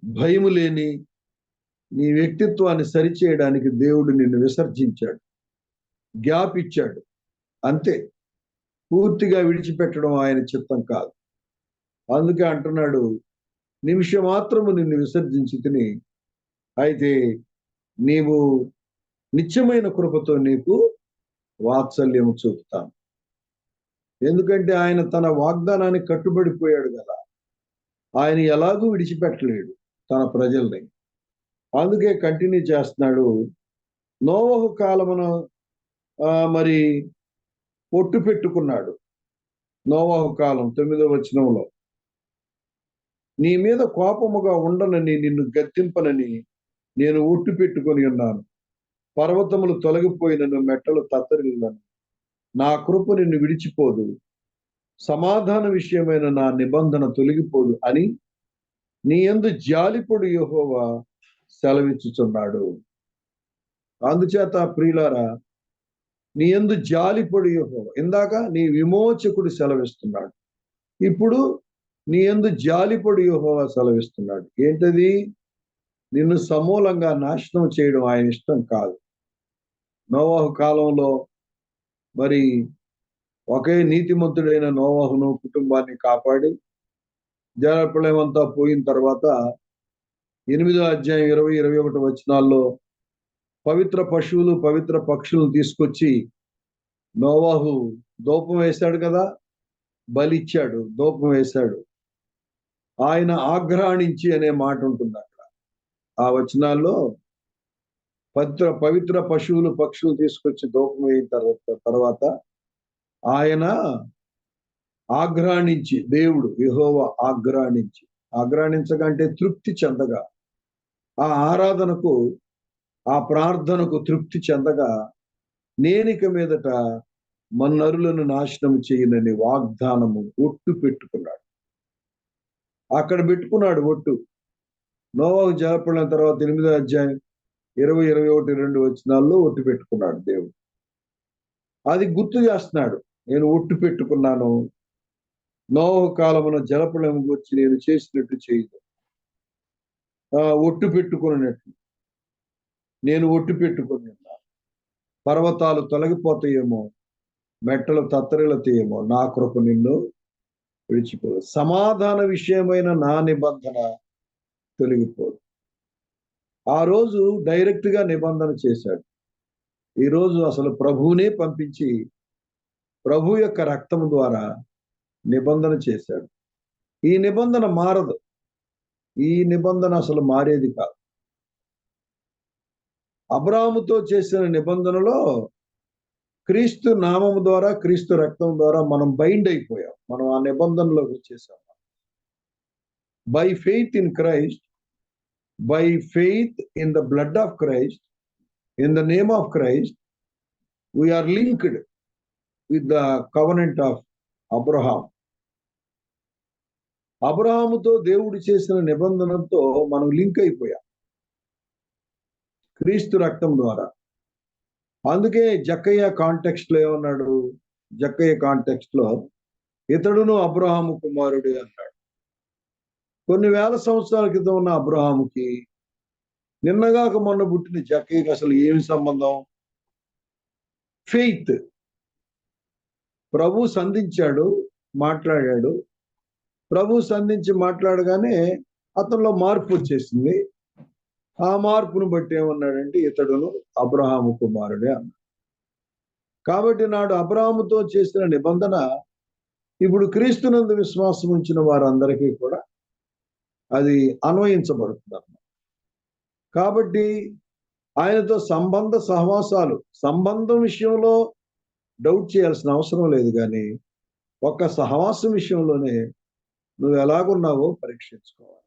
Speaker 4: భయము లేని నీ వ్యక్తిత్వాన్ని సరిచేయడానికి దేవుడు నిన్ను విసర్జించాడు, గ్యాప్ ఇచ్చాడు. అంతే. పూర్తిగా విడిచిపెట్టడం ఆయన చిత్తం కాదు. అందుకే అంటున్నాడు, నిమిషం మాత్రము నిన్ను విసర్జించి తిని, అయితే నీవు నిత్యమైన కృపతో నీకు వాత్సల్యము చూపుతాను. ఎందుకంటే ఆయన తన వాగ్దానానికి కట్టుబడిపోయాడు కదా. ఆయన ఎలాగూ విడిచిపెట్టలేడు తన ప్రజల్ని. అందుకే కంటిన్యూ చేస్తున్నాడు. నోవహు కాలమున మరి పొట్టు పెట్టుకున్నాడు. నోవాహు కాలం 9వ వచనంలో, నీ మీద కోపముగా ఉండనని నిన్ను గద్దింపనని నేను ఒట్టు పెట్టుకొని ఉన్నాను. పర్వతములు తొలగిపోయినను, మెట్టలు తత్తరిల్లను, నా కృప నిన్ను విడిచిపోదు, సమాధాన విషయమైన నా నిబంధన తొలగిపోదు అని నీ యందు జాలిపడు యెహోవా సెలవిచ్చుచున్నాడు. అందుచేత ప్రియులారా, నీ యందు జాలిపడు యెహోవా, ఇందాక నీ విమోచకుడు సెలవిస్తున్నాడు, ఇప్పుడు నీ యందు జాలిపడు యెహోవా సెలవిస్తున్నాడు. ఏంటది? నిన్ను సమూలంగా నాశనం చేయడం ఆయన ఇష్టం కాదు. నోవాహు కాలంలో మరి ఒకే నీతిమంతుడైన నోవాహును కుటుంబాన్ని కాపాడి జలప్రళయం అంతా పోయిన తర్వాత 8వ అధ్యాయం 20-21 వచనాల్లో పవిత్ర పశువులు, పవిత్ర పక్షులను తీసుకొచ్చి నోవాహు ధూపం వేశాడు కదా, బలిచ్చాడు, ధూపం వేశాడు. ఆయన ఆఘ్రాణించి అనే మాట ఉంటుంది అక్కడ. ఆ వచనాల్లో పవిత్ర పశువులు, పక్షులు తీసుకొచ్చి ధూపం వేయిన తర్వాత ఆయన ఆఘ్రాణించి, దేవుడు యెహోవా ఆఘ్రాణించకంటే తృప్తి చెందగా, ఆ ఆరాధనకు, ఆ ప్రార్థనకు తృప్తి చెందగా, నేనిక మీదట మన్నరులను నాశనం చేయనని వాగ్దానము ఒట్టు పెట్టుకున్నాడు. అక్కడ పెట్టుకున్నాడు ఒట్టు. నోవాహు జలప్రళయం తర్వాత 8వ అధ్యాయం 20-21 వచనాల్లో ఒట్టు పెట్టుకున్నాడు దేవుడు. అది గుర్తు చేస్తున్నాడు. నేను ఒట్టు పెట్టుకున్నాను, నోవాహు కాలమున జలప్రళయం వచ్చి నేను చేసినట్టు చేయదు. ఒట్టు పెట్టుకున్నట్లు నేను ఒట్టు పెట్టుకుని ఉన్నాను. పర్వతాలు తొలగిపోతాయేమో, మెట్టలు తత్తరిల్లుతాయేమో, నా కృప నిన్ను విడిచిపోదు, సమాధాన విషయమైన నా నిబంధన తొలగిపోదు. ఆ రోజు డైరెక్ట్ గా నిబంధన చేశాడు. ఈ రోజు అసలు ప్రభువునే పంపించి ప్రభు యొక్క రక్తం ద్వారా నిబంధన చేశాడు. ఈ నిబంధన మారదు. ఈ నిబంధన అసలు మారేది కాదు. అబ్రాహాముతో చేసిన నిబంధనలో క్రీస్తు నామము ద్వారా, క్రీస్తు రక్తం ద్వారా మనం బైండ్ అయిపోయాం. మనం ఆ నిబంధనలోకి వచ్చేసాం. By faith in Christ, by faith in the blood of Christ, in the name of Christ, we are linked with the covenant of Abraham. అబ్రహాముతో దేవుడు చేసిన నిబంధనతో మనం లింక్ అయిపోయాం క్రీస్తు రక్తం ద్వారా. అందుకే జక్కయ్య కాంటెక్స్ట్ లో ఏమన్నాడు? జక్కయ్య కాంటెక్స్ట్ లో ఇతడును అబ్రహాము కుమారుడే అన్నాడు. కొన్ని వేల సంవత్సరాల క్రితం ఉన్న అబ్రహాముకి నిన్నగాక మొన్న పుట్టిన జక్కయ్యకి అసలు ఏమి సంబంధం? ఫెయిత్. ప్రభు సంధించాడు, మాట్లాడాడు. ప్రభు సంధించి మాట్లాడగానే అతనిలో మార్పు వచ్చేసింది. ఆ మార్పును బట్టి ఏమన్నాడంటే ఇతడును అబ్రహాము కుమారుడే అన్నాడు. కాబట్టి నాడు అబ్రహాముతో చేసిన నిబంధన ఇప్పుడు క్రీస్తునందు విశ్వాసం ఉంచిన వారందరికీ కూడా అది అన్వయించబడుతుంది అన్నమాట. కాబట్టి ఆయనతో సంబంధం విషయంలో డౌట్ చేయాల్సిన అవసరం లేదు, కానీ ఒక్క సహవాసం విషయంలోనే నువ్వు ఎలాగున్నావో పరీక్షించుకోవాలి.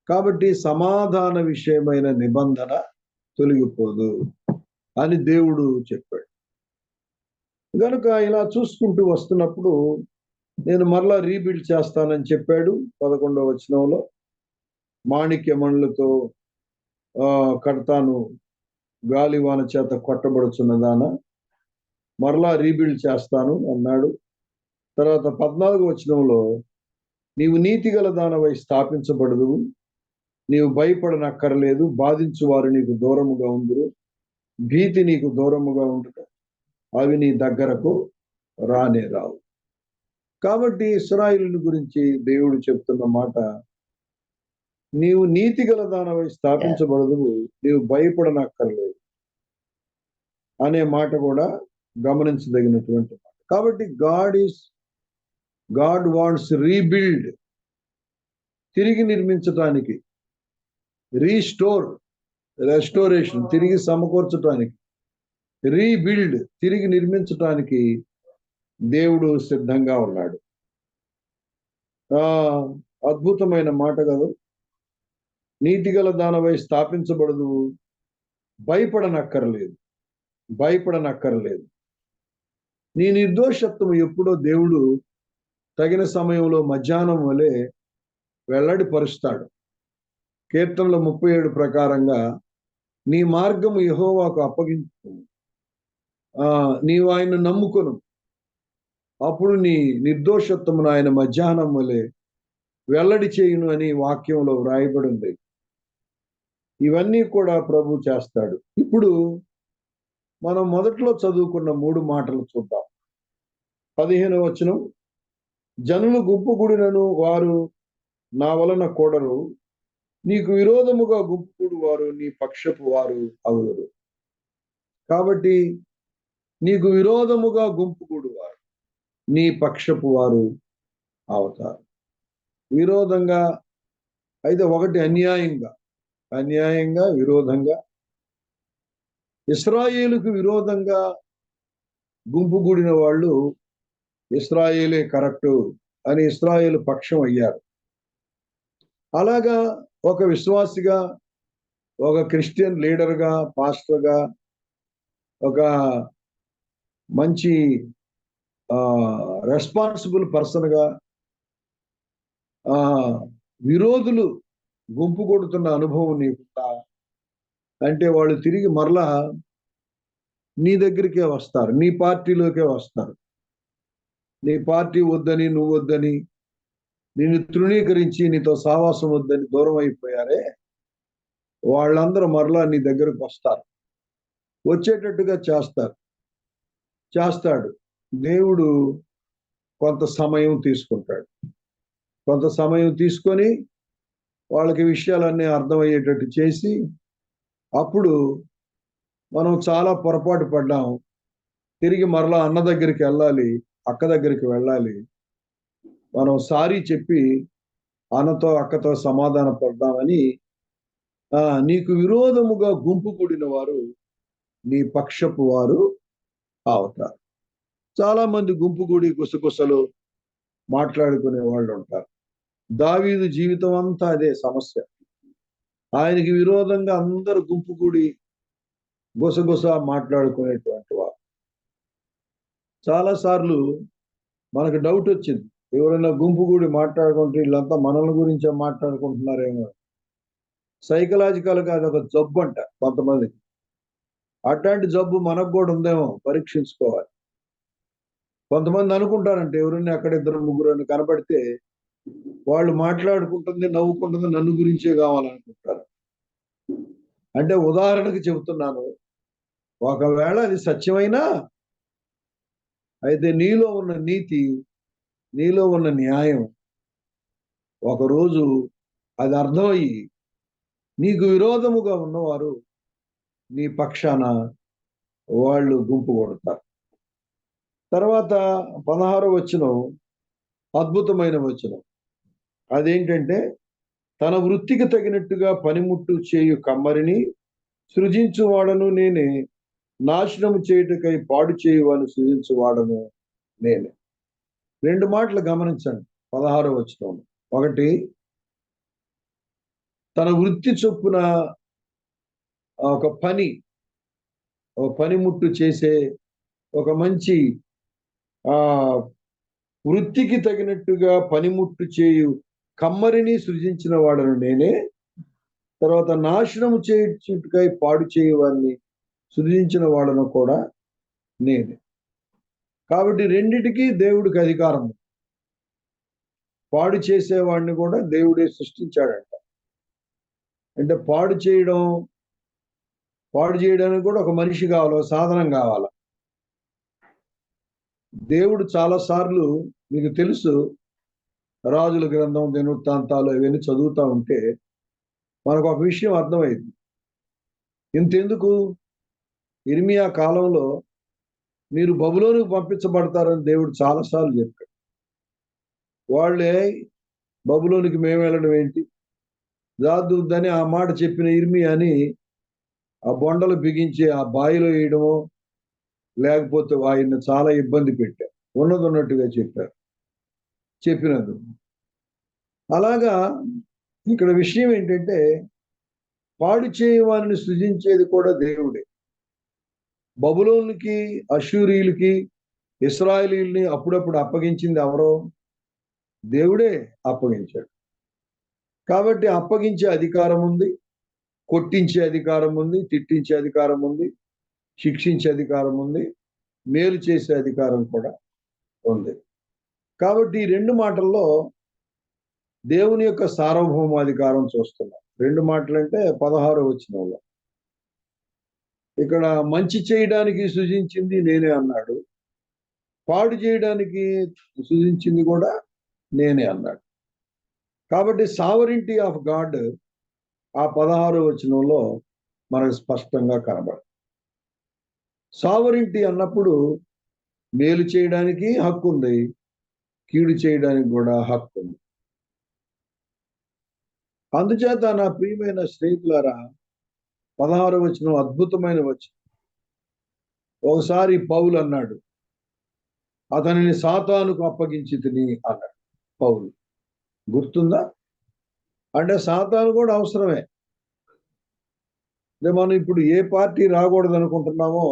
Speaker 4: కాబట్టి సమాధాన విషయమైన నిబంధన తొలగిపోదు అని దేవుడు చెప్పాడు. కనుక ఇలా చూసుకుంటూ వస్తున్నప్పుడు నేను మరలా రీబిల్డ్ చేస్తానని చెప్పాడు 11వ వచనంలో. మాణిక్యమణులతో కడతాను, గాలివాన చేత కొట్టబడుచున్నదాన మరలా రీబిల్డ్ చేస్తాను అన్నాడు. తర్వాత 14వ వచనంలో నీవు నీతిగల దానవై స్థాపించబడదు, నీవు భయపడనక్కర్లేదు, బాధించువారు నీకు దూరముగా ఉందురు, భీతి నీకు దూరముగా ఉండుట, అవి నీ దగ్గరకు రానే రావు. కాబట్టి ఇశ్రాయేలుని గురించి దేవుడు చెప్తున్న మాట, నీవు నీతిగల దానవై స్థాపించబడదు, నీవు భయపడనక్కర్లేదు అనే మాట కూడా గమనించదగినటువంటి మాట. కాబట్టి గాడ్ వాంట్స్ రీబిల్డ్, తిరిగి నిర్మించటానికి, రెస్టోరేషన్ తిరిగి సమకూర్చడానికి, రీబిల్డ్ తిరిగి నిర్మించటానికి దేవుడు సిద్ధంగా ఉన్నాడు. అద్భుతమైన మాట కదా. నీతిగల దానవై స్థాపించబడదు, భయపడనక్కర్లేదు, భయపడనక్కర్లేదు. నీ నిర్దోషత్వం ఎప్పుడో దేవుడు తగిన సమయంలో మధ్యాహ్నం వలె వెల్లడిపరుస్తాడు. కీర్తనల 37 ప్రకారంగా నీ మార్గము యెహోవాకు అప్పగించు, నీవు ఆయన నమ్ముకొను, అప్పుడు నీ నిర్దోషత్వమును ఆయన మధ్యాహ్నం వలె వెల్లడి చేయును అని వాక్యంలో వ్రాయబడి ఉంది. ఇవన్నీ కూడా ప్రభు చేస్తాడు. ఇప్పుడు మనం మొదట్లో చదువుకున్న 3 మాటలు చూద్దాం. 15వ వచనం, జనులు గుంపుగూడినను వారు నా వలన కూడరు, నీకు విరోధముగా గుంపుగూడు వారు నీ పక్షపు వారు అవురు. కాబట్టి నీకు విరోధముగా గుంపుగూడు వారు నీ పక్షపు వారు అవుతారు. విరోధంగా అయితే ఒకటి అన్యాయంగా విరోధంగా. ఇశ్రాయేలుకు విరోధంగా గుంపుగూడిన వాళ్ళు ఇశ్రాయేలే కరెక్టు అని ఇశ్రాయేలు పక్షం అయ్యారు. అలాగా ఒక విశ్వాసిగా, ఒక క్రిస్టియన్ లీడర్గా, పాస్టర్గా, ఒక మంచి రెస్పాన్సిబుల్ పర్సన్గా విరోధులు గుంపు కొడుతున్న అనుభవం నీకుందా అంటే వాళ్ళు తిరిగి మరలా నీ దగ్గరికే వస్తారు, నీ పార్టీలోకే వస్తారు. నీ పార్టీ వద్దని, నువ్వు వద్దని, నిన్ను తృణీకరించి నీతో సావాసం వద్దని దూరం అయిపోయారే, వాళ్ళందరూ మరలా నీ దగ్గరకు వస్తారు, వచ్చేటట్టుగా చేస్తాడు. దేవుడు కొంత సమయం తీసుకుంటాడు. కొంత సమయం తీసుకొని వాళ్ళకి విషయాలన్నీ అర్థమయ్యేటట్టు చేసి, అప్పుడు మనం చాలా పొరపాటు పడ్డాం, తిరిగి మరలా అన్న దగ్గరికి వెళ్ళాలి, అక్క దగ్గరికి వెళ్ళాలి, మనం సారీ చెప్పి అన్నతో అక్కతో సమాధాన పడదామని నీకు విరోధముగా గుంపు కూడిన వారు నీ పక్షపు వారు అవుతారు. చాలా మంది గుంపు కూడి గుసగుసలు మాట్లాడుకునే వాళ్ళు ఉంటారు. దావీదు జీవితం అంతా అదే సమస్య. ఆయనకి విరోధంగా అందరూ గుంపు కూడి గుసగుస మాట్లాడుకునేటువంటి వారు. చాలాసార్లు మనకు డౌట్ వచ్చింది, ఎవరైనా గుంపు కూడి మాట్లాడుకుంటే వీళ్ళంతా మనల్ని గురించే మాట్లాడుకుంటున్నారేమో. సైకలాజికల్గా అదొక జబ్బు అంట కొంతమందికి. అట్లాంటి జబ్బు మనకు కూడా ఉందేమో పరీక్షించుకోవాలి. కొంతమంది అనుకుంటారంటే ఎవరైనా అక్కడ 2-3 అని కనబడితే వాళ్ళు మాట్లాడుకుంటుంది, నవ్వుకుంటుంది, నన్ను గురించే కావాలనుకుంటారు. అంటే ఉదాహరణకి చెబుతున్నాను, ఒకవేళ అది సత్యమైనా అయితే నీలో ఉన్న నీతి, నీలో ఉన్న న్యాయం ఒకరోజు అది అర్థమయ్యి నీకు విరోధముగా ఉన్నవారు నీ పక్షాన వాళ్ళు గుంపు కొడతారు. తర్వాత 16వ వచనం అద్భుతమైన వచనం. అదేంటంటే, తన వృత్తికి తగినట్టుగా పనిముట్టు చేయు కమ్మరిని సృజించువాడను నేనే, నాశనము చేయుటకై పాడు చేయువాని సృజించువాడను నేనే. 2 మాటలు గమనించండి 16వ వచనం. ఒకటి, తన వృత్తి చొప్పున ఒక పనిముట్టు చేసే ఒక మంచి వృత్తికి తగినట్టుగా పనిముట్టు చేయు కమ్మరిని సృజించిన వాడను నేనే. తర్వాత నాశనము చేయుటకై పాడు చేయువాన్ని సృజించిన వాడను కూడా నేనే. కాబట్టి రెండిటికి దేవుడికి అధికారం. పాడు చేసేవాడిని కూడా దేవుడే సృష్టించాడంట. అంటే పాడు చేయడానికి కూడా ఒక మనిషి కావాలి, సాధనం కావాలి. దేవుడు చాలాసార్లు, మీకు తెలుసు, రాజుల గ్రంథం, దినవృత్తాంతాలు ఇవన్నీ చదువుతూ ఉంటే మనకు ఒక విషయం అర్థమైంది. ఇంతెందుకు, ఇర్మియా కాలంలో మీరు బబులోనుకు పంపించబడతారని దేవుడు చాలాసార్లు చెప్పాడు. వాళ్ళే బబులోనికి మేము వెళ్ళడం ఏంటి, రాద్దుద్దని ఆ మాట చెప్పిన ఇర్మియాని ఆ బొండలు బిగించి ఆ బావిలో వేయడమో లేకపోతే ఆయన్ని చాలా ఇబ్బంది పెట్టారు. ఉన్నట్టుగా చెప్పినది. అలాగా ఇక్కడ విషయం ఏంటంటే పాడు చేయవారిని సృజించేది కూడా దేవుడే. బబులోనుకి, అష్షూరీయులకి, ఇశ్రాయేలీయుల్ని అప్పుడప్పుడు అప్పగించింది ఎవరో? దేవుడే అప్పగించాడు. కాబట్టి అప్పగించే అధికారం ఉంది, కొట్టించే అధికారం ఉంది, తిట్టించే అధికారం ఉంది, శిక్షించే అధికారం ఉంది, మేలు చేసే అధికారం కూడా ఉంది. కాబట్టి ఈ 2 మాటల్లో దేవుని యొక్క సార్వభౌమాధికారం చూస్తున్నాం. 2 మాటలంటే 16వ వచనంలో ఇక్కడ మంచి చేయడానికి సృజించింది నేనే అన్నాడు, పాడు చేయడానికి సృజించింది కూడా నేనే అన్నాడు. కాబట్టి సావరింటీ ఆఫ్ గాడ్ ఆ 16వ వచనంలో మనకు స్పష్టంగా కనబడుతుంది. సావరింటీ అన్నప్పుడు మేలు చేయడానికి హక్కు ఉంది, కీడు చేయడానికి కూడా హక్కు ఉంది. అందుచేత నా ప్రియమైన స్నేహితులారా, 16వ వచనం అద్భుతమైన వచనం. ఒకసారి పౌలు అన్నాడు, అతనిని సాతానుకు అప్పగించితిని అన్నాడు పౌలు. గుర్తుందా? అంటే సాతాను కూడా అవసరమే. మనం ఇప్పుడు ఏ పార్టీ రాకూడదు అనుకుంటున్నామో,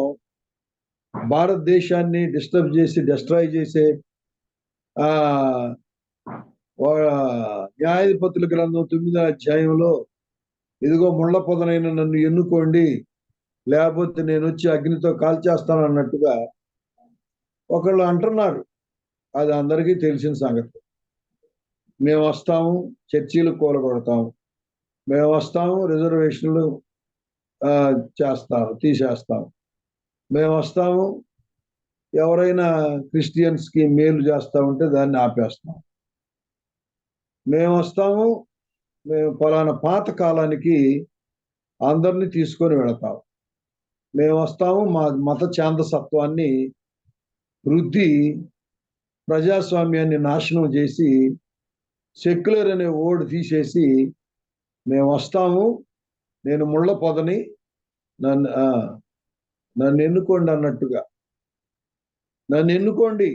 Speaker 4: భారతదేశాన్ని డిస్ట్రాయ్ చేసే న్యాయాధిపతుల గ్రంథం 9వ అధ్యాయంలో ఇదిగో ముళ్ళ పొదనైన నన్ను ఎన్నుకోండి, లేకపోతే నేను వచ్చి అగ్నితో కాల్చేస్తాను అన్నట్టుగా ఒకళ్ళు అంటున్నారు. అది అందరికీ తెలిసిన సంగతి. మేము వస్తాము, చర్చీలు కూలగొడతాము, మేము వస్తాము, రిజర్వేషన్లు తీసేస్తాము, మేము వస్తాము, ఎవరైనా క్రిస్టియన్స్కి మేలు చేస్తా ఉంటే దాన్ని ఆపేస్తాం, మేము వస్తాము, మేము ఫలానా పాత కాలానికి అందరినీ తీసుకొని వెళతాం, మేము వస్తాము, మా మత ఛాందసత్వాన్ని వృద్ధి, ప్రజాస్వామ్యాన్ని నాశనం చేసి సెక్యులర్ అనే ఓడ్ తీసేసి మేము వస్తాము, నేను ముళ్ళ పొదని, నన్ను ఎన్నుకోండి అన్నట్టుగా, నన్ను ఎన్నుకోండి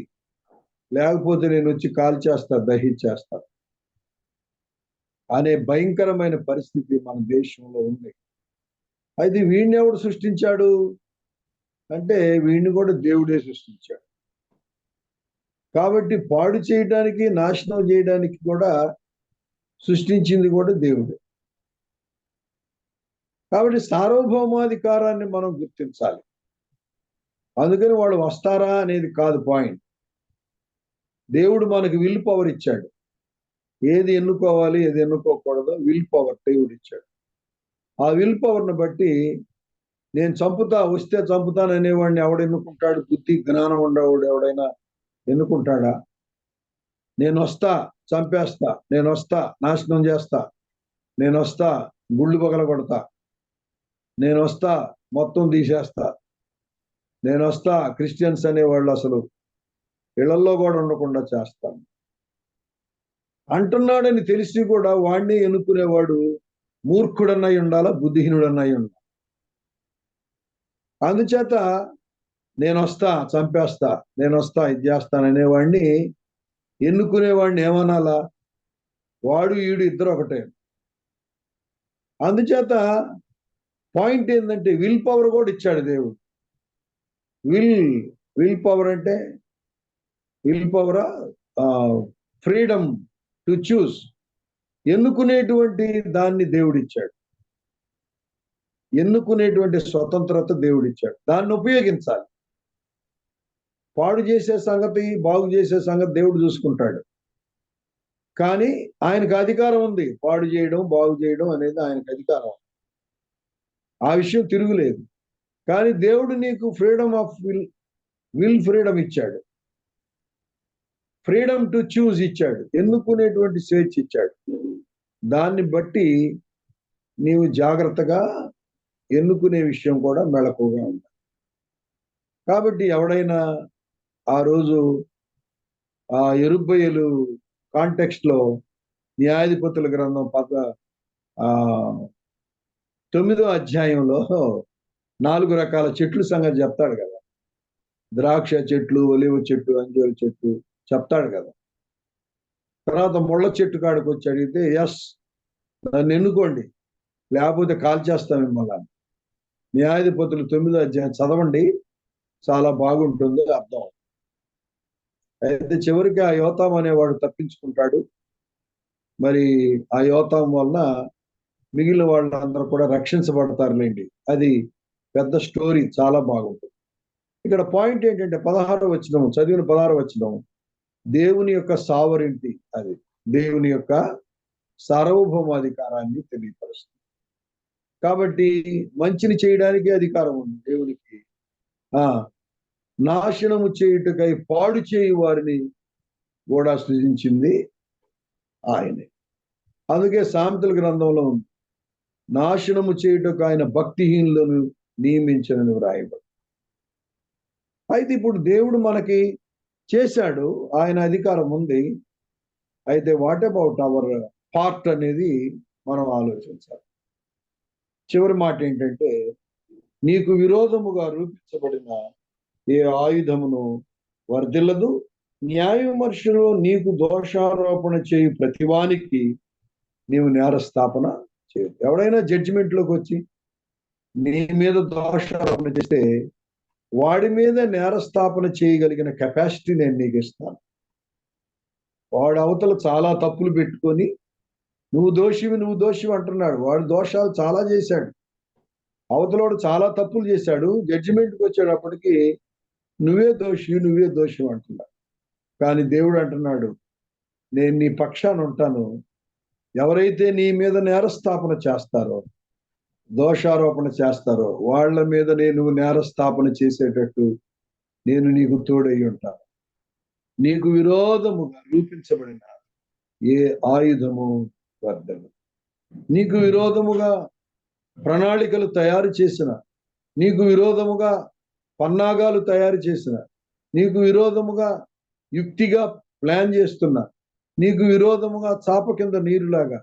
Speaker 4: లేకపోతే నేను వచ్చి కాల్చేస్తా, దహించేస్తా అనే భయంకరమైన పరిస్థితి మన దేశంలో ఉంది. అయితే వీడిని ఎవడు సృష్టించాడు అంటే వీడిని కూడా దేవుడే సృష్టించాడు. కాబట్టి పాడు చేయడానికి, నాశనం చేయడానికి కూడా సృష్టించింది కూడా దేవుడే. కాబట్టి సార్వభౌమాధికారాన్ని మనం గుర్తించాలి. అందుకని వాళ్ళు వస్తారా అనేది కాదు పాయింట్. దేవుడు మనకి విల్ పవర్ ఇచ్చాడు. ఏది ఎన్నుకోవాలి, ఏది ఎన్నుకోకూడదో విల్ పవర్ దేవుడు ఇచ్చాడు. ఆ విల్ పవర్ని బట్టి నేను వస్తే చంపుతాను అనేవాడిని ఎవడు ఎన్నుకుంటాడు? బుద్ధి జ్ఞానం ఉండేవాడు ఎవడైనా ఎన్నుకుంటాడా? నేను వస్తా, చంపేస్తా, నేను వస్తా, నాశనం చేస్తా, నేను వస్తా, గుళ్ళు పగల కొడతా, నేను వస్తా, మొత్తం తీసేస్తా, నేను వస్తా, క్రిస్టియన్స్ అనేవాళ్ళు అసలు ఇళ్లలో కూడా ఉండకుండా చేస్తాను అంటున్నాడని తెలిసి కూడా వాడిని ఎన్నుకునేవాడు మూర్ఖుడన్నై ఉండాలా, బుద్ధిహీనుడన్నై ఉండాలి. అందుచేత నేను వస్తా, చంపేస్తా, నేను వస్తా, ఇది చేస్తాననేవాడిని ఎన్నుకునేవాడిని ఏమనాలా? వాడు ఈడు ఇద్దరు ఒకటే. అందుచేత పాయింట్ ఏంటంటే విల్ పవర్ కూడా ఇచ్చాడు దేవుడు. విల్ పవర్ అంటే will power, freedom to choose, ఎన్నుకునేటువంటి దాన్ని దేవుడిచ్చాడు. ఎన్నుకునేటువంటి స్వతంత్రత దేవుడిచ్చాడు. దాన్ని ఉపయోగించాలి. పాడు చేసే సంగతి, బాగు చేసే సంగతి దేవుడు చూసుకుంటాడు. కానీ ఆయనకు అధికారం ఉంది. పాడు చేయడం, బాగు చేయడం అనేది ఆయనకు అధికారం. ఆ విషయం తిరుగులేదు. కానీ దేవుడు నీకు ఫ్రీడమ్ ఆఫ్ విల్ ఫ్రీడమ్ ఇచ్చాడు. ఫ్రీడమ్ టు చూజ్ ఇచ్చాడు. ఎన్నుకునేటువంటి స్వేచ్ఛ ఇచ్చాడు. దాన్ని బట్టి నీవు జాగ్రత్తగా ఎన్నుకునే విషయం కూడా మెళకువగా ఉంది. కాబట్టి ఎవడైనా ఆ రోజు ఆ యెరుబ్బయలు కాంటెక్స్ట్ లో న్యాయాధిపతుల గ్రంథం 9వ అధ్యాయంలో 4 రకాల చెట్లు సంగతి చెప్తాడు కదా. ద్రాక్ష చెట్లు, ఒలివ చెట్టు, అంజూరు చెట్టు చెప్తాడు కదా. తర్వాత ముళ్ళ చెట్టు కాడికి వచ్చి అడిగితే ఎస్ నన్ను ఎన్నుకోండి లేకపోతే కాల్చేస్తాం మిమ్మల్ని. న్యాయాధిపతులు 9వ అధ్యాయం చదవండి, చాలా బాగుంటుంది అర్థం. అయితే చివరికి ఆ యోతాం అనేవాడు తప్పించుకుంటాడు. మరి ఆ యోతాం వలన మిగిలిన వాళ్ళందరూ కూడా రక్షించబడతారులేండి. అది పెద్ద స్టోరీ, చాలా బాగుంటుంది. ఇక్కడ పాయింట్ ఏంటంటే 16వ వచనం చదివిన 16వ వచనం దేవుని యొక్క సావరింటి, అది దేవుని యొక్క సార్వభౌమాధికారాన్ని తెలియపరుస్తుంది. కాబట్టి మంచిని చేయడానికి అధికారం ఉంది దేవునికి. నాశనము చేయుటకై పాడు చేయు వారిని కూడా సృజించింది ఆయనే. అందుకే సామెతల గ్రంథంలో ఉంది, నాశనము చేయుటకు ఆయన భక్తిహీనులను నియమించనని వ్రాయబడి. అయితే ఇప్పుడు దేవుడు మనకి చేశాడు, ఆయన అధికారం ఉంది. అయితే వాట్ అబౌట్ అవర్ పార్ట్ అనేది మనం ఆలోచించాలి. చివరి మాట ఏంటంటే, నీకు విరోధముగా రూపించబడిన ఏ ఆయుధమును వర్ధిల్లదు, న్యాయ విమర్శలో నీకు దోషారోపణ చేయు ప్రతివానికి నీవు నేరస్థాపన చేయదు. ఎవడైనా జడ్జిమెంట్లోకి వచ్చి నీ మీద దోషారోపణ చేస్తే వాడి మీద నేరస్థాపన చేయగలిగిన కెపాసిటీ నేను నీకు ఇస్తాను. వాడు అవతల చాలా తప్పులు పెట్టుకొని నువ్వు దోషివి అంటున్నాడు. వాడు దోషాలు చాలా చేశాడు, అవతలోడు చాలా తప్పులు చేశాడు. జడ్జిమెంట్కి వచ్చేటప్పటికి నువ్వే దోషి అంటున్నాడు. కానీ దేవుడు అంటున్నాడు, నేను నీ పక్షాన ఉంటాను. ఎవరైతే నీ మీద నేరస్థాపన చేస్తారో, దోషారోపణ చేస్తారో వాళ్ళ మీద నేను నేరస్థాపన చేసేటట్టు నేను నీకు తోడై ఉంటాను. నీకు విరోధముగా రూపించబడిన ఏ ఆయుధము వర్ధలు, నీకు విరోధముగా ప్రణాళికలు తయారు చేసిన, నీకు విరోధముగా పన్నాగాలు తయారు చేసిన, నీకు విరోధముగా యుక్తిగా ప్లాన్ చేస్తున్న, నీకు విరోధముగా చాప కింద నీరులాగా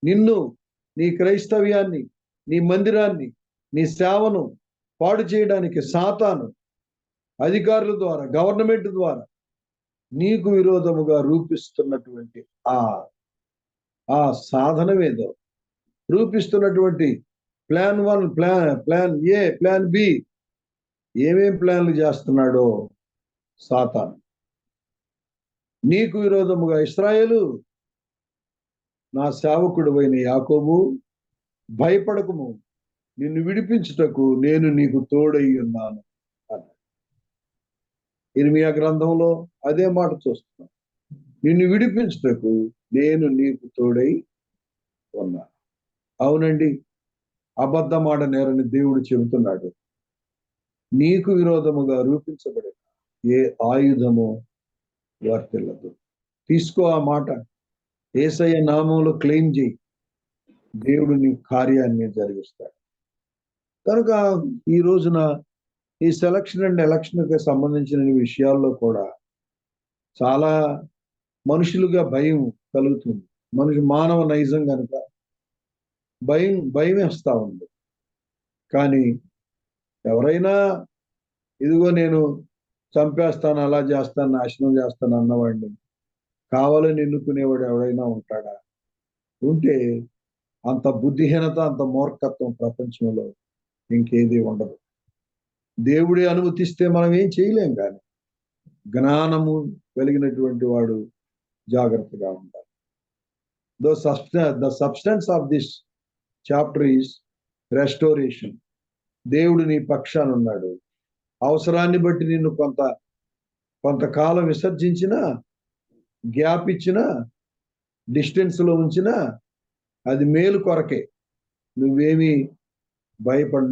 Speaker 4: నిన్ను, నీ క్రైస్తవ్యాన్ని, నీ మందిరాన్ని, నీ సేవను పాడు చేయడానికి సాతాను అధికారుల ద్వారా, గవర్నమెంట్ ద్వారా నీకు విరోధముగా రూపిస్తున్నటువంటి ఆ సాధనమేదో, రూపిస్తున్నటువంటి plan 1, plan A, plan B, ఏమేం ప్లాన్లు చేస్తున్నాడో సాతాను. నీకు విరోధముగా ఇశ్రాయేలు, నా సేవకుడువైన యాకోబు, భయపడకము, నిన్ను విడిపించుటకు నేను నీకు తోడై ఉన్నాను అన్నాడు. ఇర్మియా గ్రంథంలో అదే మాట చూస్తున్నాను, నిన్ను విడిపించుటకు నేను నీకు తోడై ఉన్నాను. అవునండి, అబద్ధమాట నేరని దేవుడు చెబుతున్నాడు. నీకు విరోధముగా రూపించబడిన ఏ ఆయుధము వర్తిల్లదు. తీసుకో ఆ మాట, యేసయ్య నామంలో క్లెయిమ్ చేయి, దేవుడు నీ కార్యాన్ని జరిగిస్తాడు. కనుక ఈ రోజున ఈ సెలక్షన్ అండ్ ఎలక్షన్కి సంబంధించిన విషయాల్లో కూడా చాలా మనుషులుగా భయం కలుగుతుంది. మానవ నైజం కనుక భయం వేస్తా ఉంది. కానీ ఎవరైనా ఇదిగో నేను చంపేస్తాను, అలా చేస్తాను, నాశనం చేస్తాను అన్నవాడిని కావాలని ఎన్నుకునేవాడు ఎవడైనా ఉంటాడా? ఉంటే అంత బుద్ధిహీనత, అంత మూర్ఖత్వం ప్రపంచంలో ఇంకేది ఉండదు. దేవుడే అనుమతిస్తే మనం ఏం చేయలేం. కానీ జ్ఞానము కలిగినటువంటి వాడు జాగ్రత్తగా ఉంటాడు. The substance of this chapter is restoration. దేవుడు నీ పక్షాన ఉన్నాడు. అవసరాన్ని బట్టి నిన్ను కొంతకాలం విసర్జించినా, గ్యాప్ ఇచ్చినా, డిస్టెన్స్లో ఉంచినా అది మేలు కొరకే. నువ్వేమీ భయపడు,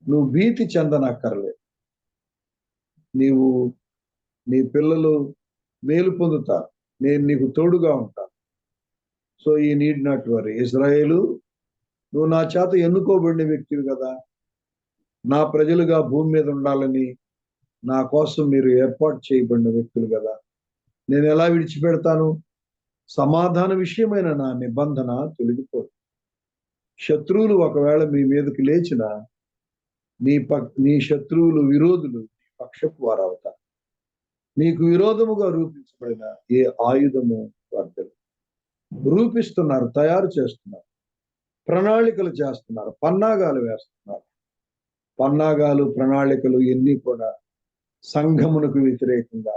Speaker 4: నువ్వు భీతి చెందనక్కర్లేదు. నీ పిల్లలు మేలు పొందుతారు, నేను నీకు తోడుగా ఉంటాను. సో ఈ నీడ్ నాట్ వరీ. ఇశ్రాయేలు, నువ్వు నా చేత ఎన్నుకోబడిన వ్యక్తివి కదా, నా ప్రజలుగా భూమి మీద ఉండాలని నా కోసం మీరు ఏర్పాటు చేయబడిన వ్యక్తులు కదా, నేను ఎలా విడిచిపెడతాను? సమాధాన విషయమైన నా నిబంధన తొలగిపోదు. శత్రువులు ఒకవేళ మీ మీదకి లేచినా నీ శత్రువులు విరోధులు నీ పక్షపు వారు అవుతారు. నీకు విరోధముగా రూపించబడిన ఏ ఆయుధము వర్ధలు. రూపిస్తున్నారు, తయారు చేస్తున్నారు, ప్రణాళికలు చేస్తున్నారు, పన్నాగాలు వేస్తున్నారు. పన్నాగాలు ప్రణాళికలు ఎన్ని కూడా సంఘమునకు వ్యతిరేకంగా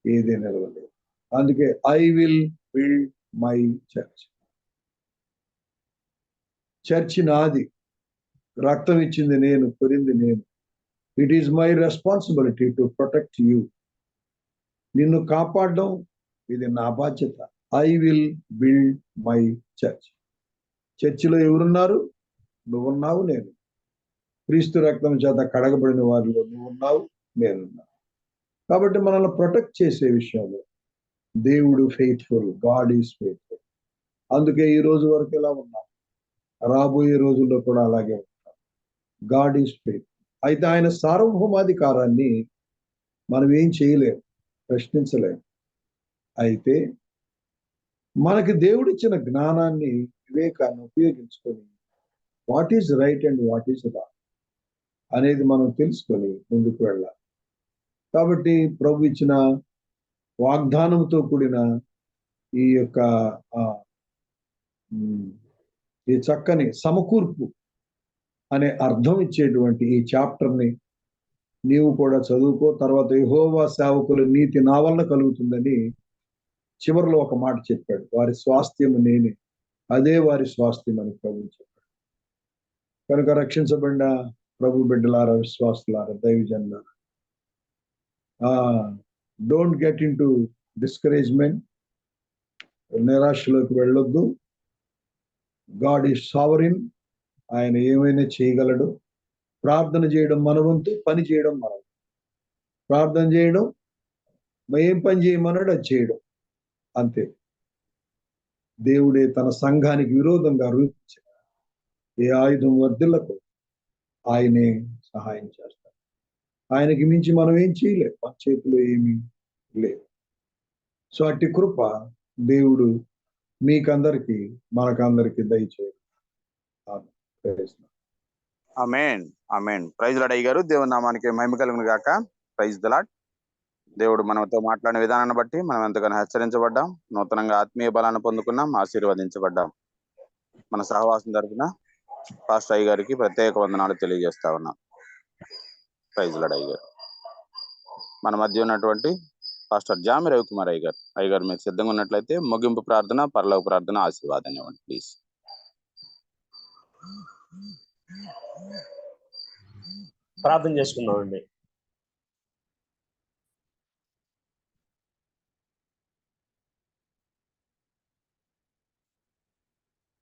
Speaker 4: ఏదే నిలవలేదు. అందుకే I will build my church. Church నాది, రక్తం ఇచ్చింది నేను, కొరింది నేను. It is my responsibility to protect you. నిన్ను కాపాడడం ఇది నా బాధ్యత. I will build my church. చర్చిలో ఎవరున్నారు? నువ్వున్నావు, నేను. క్రీస్తు రక్తం చేత కడగబడిన వారిలో నువ్వున్నావు, నేనున్నావు. కాబట్టి మనల్ని ప్రొటెక్ట్ చేసే విషయంలో దేవుడు ఫెయిత్ఫుల్, గాడ్ ఈజ్ ఫెయిత్ఫుల్. అందుకే ఈ రోజు వరకు ఎలా ఉన్నాం, రాబోయే రోజుల్లో కూడా అలాగే ఉంటాం. God is faithful. అయితే ఆయన సార్వభౌమాధికారాన్ని మనం ఏం చేయలేము, ప్రశ్నించలేము. అయితే మనకి దేవుడిచ్చిన జ్ఞానాన్ని, వివేకాన్ని ఉపయోగించుకొని what is right and what is wrong అనేది మనం తెలుసుకొని ముందుకు వెళ్ళాలి. కాబట్టి ప్రభు ఇచ్చిన వాగ్దానంతో కూడిన ఈ యొక్క ఈ చక్కని సమకూర్పు అనే అర్థం ఇచ్చేటువంటి ఈ చాప్టర్ని నీవు కూడా చదువుకో. తర్వాత యెహోవా సేవకుల నీతి నా వలన కలుగుతుందని చివరిలో ఒక మాట చెప్పాడు. వారి స్వాస్థ్యము నేనే, అదే వారి స్వాస్థ్యం అని ప్రభు చెప్పాడు. కనుక రక్షించబడిన ప్రభు బిడ్డలారా, విశ్వాసులారా, దైవజనులారా, don't get into discouragement. నిరాశలోకి వెళ్ళొద్దు. God is sovereign. ఆయన ఏమైనా చేయగలడు. ప్రార్థన చేయడం మన వంతు, పని చేయడం మన వంతు. ప్రార్థన చేయడం, ఏం పని చేయమన్నాడు అది చేయడం, అంతే. దేవుడే తన సంఘానికి విరోధంగా రూపించిన ఏ ఆయుధం వర్ధిల్లకు ఆయనే సహాయం చేస్తాడు. ఆయనకి మించి మనం ఏం చేయలేం, మన చేతిలో ఏమీ లేదు. సో అట్టి కృప దేవుడు మీకందరికి, మనకందరికి దయచేయడు.
Speaker 2: ఆమేన్, ఆమేన్. ప్రైజ్ లార్డ్ అయ్య గారు. దేవుని నామానికి మహిమ కలుగును గాక. Praise the Lord. దేవుడు మనతో మాట్లాడిన విధానాన్ని బట్టి మనం ఎంతగానో హెచ్చరించబడ్డాం, నూతనంగా ఆత్మీయ బలాన్ని పొందుకున్నాం, ఆశీర్వదించబడ్డాం. మన సహవాసం తరపున పాస్టర్ అయ్య గారికి ప్రత్యేక వందనాలు తెలియజేస్తా ఉన్నాం. ప్రైజ్ లార్డ్ అయ్య గారు. మన మధ్య ఉన్నటువంటి పాస్టర్ జామి రవికుమార్ అయ్య గారు మీరు సిద్ధంగా ఉన్నట్లయితే ముగింపు ప్రార్థన, పరలోక ప్రార్థన, ఆశీర్వాదం ఇవ్వండి ప్లీజ్.
Speaker 6: ప్రార్థన చేసుకుందామండి.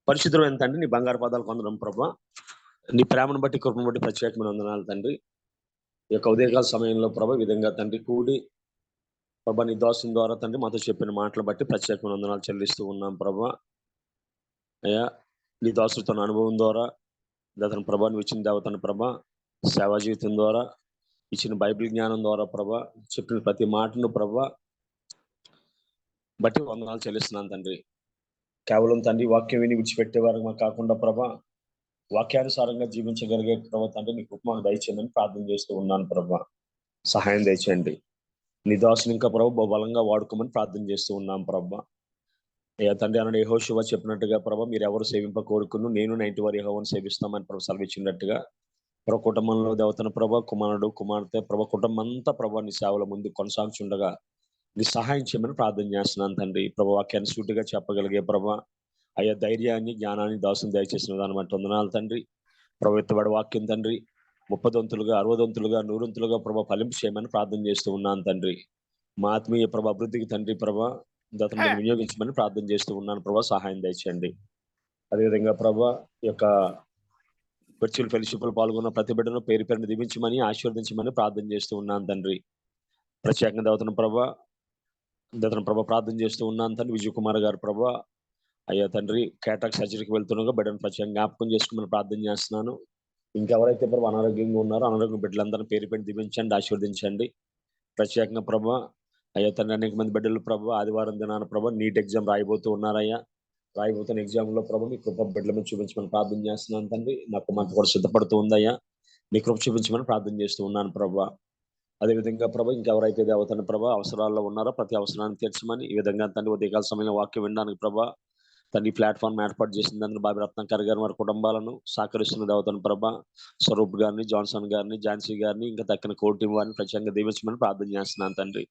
Speaker 6: పరిశుద్ధమైన తండ్రి, నీ బంగారు పాదాలు కొందరం ప్రభా. నీ ప్రేమను బట్టి, కృపను బట్టి ప్రత్యేకమైన వందనాలు తండ్రి. ఈ యొక్క ఉదయకాల సమయంలో ప్రభా విధంగా తండ్రి కూడి ప్రభా నీ దాసుని ద్వారా తండ్రి మాతో చెప్పిన మాటలు బట్టి ప్రత్యేకమైన వందనాలు చెల్లిస్తూ ఉన్నాం ప్రభా. అయ్యా నీ దాసుతో అనుభవం ద్వారా అతని ప్రభా నువ్వు ఇచ్చిన దేవతను ప్రభా, సేవా జీవితం ద్వారా ఇచ్చిన బైబిల్ జ్ఞానం ద్వారా ప్రభా చెప్పిన ప్రతి మాటను ప్రభా బట్టి వందనాలు చెల్లిస్తున్నాను తండ్రి. కేవలం తండ్రి వాక్యం విని విడిచిపెట్టేవారు మాకు కాకుండా ప్రభా వాక్యానుసారంగా జీవించగలిగే ప్రభా తండ్రి నీ కృప మాకు దయచేయమని ప్రార్థన చేస్తూ ఉన్నాను ప్రభా. సహాయం దయచేయండి. నీ దాసుని ఇంకా ప్రభా బలంగా వాడుకోమని ప్రార్థన చేస్తూ ఉన్నాం ప్రభా. అయ్యా తండ్రి అన్నాడు యెహోషువ చెప్పినట్టుగా ప్రభా మీరు ఎవరు సేవింప కోరుకును, నేను 90 వారు యెహోవాను సేవిస్తామని ప్రభా సెలవిచ్చినట్టుగా ప్రభా కుటుంబంలో దేవతను ప్రభా కుమారుడు కుమార్తె ప్రభా కుటుంబం అంతా ప్రభా నీ సేవల ముందు కొనసాగుచుండగా నీ సహాయం చేయమని ప్రార్థన చేస్తున్నాను తండ్రి. ప్రభా వాక్యాన్ని సూటిగా చెప్పగలిగే ప్రభా అయ్యా ధైర్యాన్ని జ్ఞానాన్ని దాసుని దయచేసిన దాన్ని బట్టి వందనాలు తండ్రి. ప్రభా ఎత్తబడి వాక్యం తండ్రి 30 వంతులుగా 60 వంతులుగా 100 వంతులుగా ప్రభా ఫలింపు చేయమని ప్రార్థన చేస్తూ ఉన్నాను తండ్రి. మా ఆత్మీయ ప్రభా అభివృద్ధికి తండ్రి ప్రభా దాన్ని వినియోగించమని ప్రార్థన చేస్తూ ఉన్నాను ప్రభా. సహాయం దయచేయండి. అదేవిధంగా ప్రభా ఈ యొక్క వర్చువల్ ఫెలోషిప్ లో పాల్గొన్న ప్రతి బిడ్డను పేరు పేరును దీవించమని ఆశీర్వదించమని ప్రార్థన చేస్తూ ఉన్నాను తండ్రి. ప్రత్యేకంగా దేవతను ప్రభా ప్రార్థన చేస్తూ ఉన్నాను తండ్రి. విజయ్ కుమార్ గారు ప్రభా అయ్యా తండ్రి క్యాటాక్ సర్జరీకి వెళ్తుండగా బిడ్డను ప్రత్యేకంగా జ్ఞాపకం చేసుకోమని ప్రార్థన చేస్తున్నాను. ఇంకెవరైతే ప్రభా అనారోగ్యంగా ఉన్నారో అనారోగ్య బిడ్డలందరినీ పేరు పేరు దీవించండి, ఆశీర్వదించండి. ప్రత్యేకంగా ప్రభా అయ్యా తండ్రి అనేక మంది బిడ్డలు ప్రభా ఆదివారం దినాన ప్రభా నీట్ ఎగ్జామ్ రాయబోతూ ఉన్నారయ్యా. రాయబోతున్న ఎగ్జామ్ లో ప్రభా మీ కృప బిడ్డల మీద చూపించమని ప్రార్థన చేస్తున్నాను తండ్రి. నాకు మంట కూడా సిద్ధపడుతూ ఉందయ్యా. నీ కృప చూపించమని ప్రార్థన చేస్తూ ఉన్నాను ప్రభా. అదేవిధంగా ప్రభా ఇంకెవరైతే దేవతని ప్రభా అవసరాల్లో ఉన్నారో ప్రతి అవసరాన్ని తీర్చమని, ఈ విధంగా తండ్రి ఉదయకాల సమయంలో వాక్యం వినడానికి ప్రభా తండ్రి ప్లాట్ఫామ్ ఏర్పాటు చేసిందని బాబి రత్నాకర్ గారి వారి కుటుంబాలను సహకరిస్తున్న దేవతను ప్రభా స్వరూప్ గారిని, జాన్సన్ గారిని, ఝాన్సీ గారిని, ఇంకా తక్కిన కోర్ టీం వారిని ప్రత్యేకంగా దీవించమని ప్రార్థన చేస్తున్నాను తండ్రి.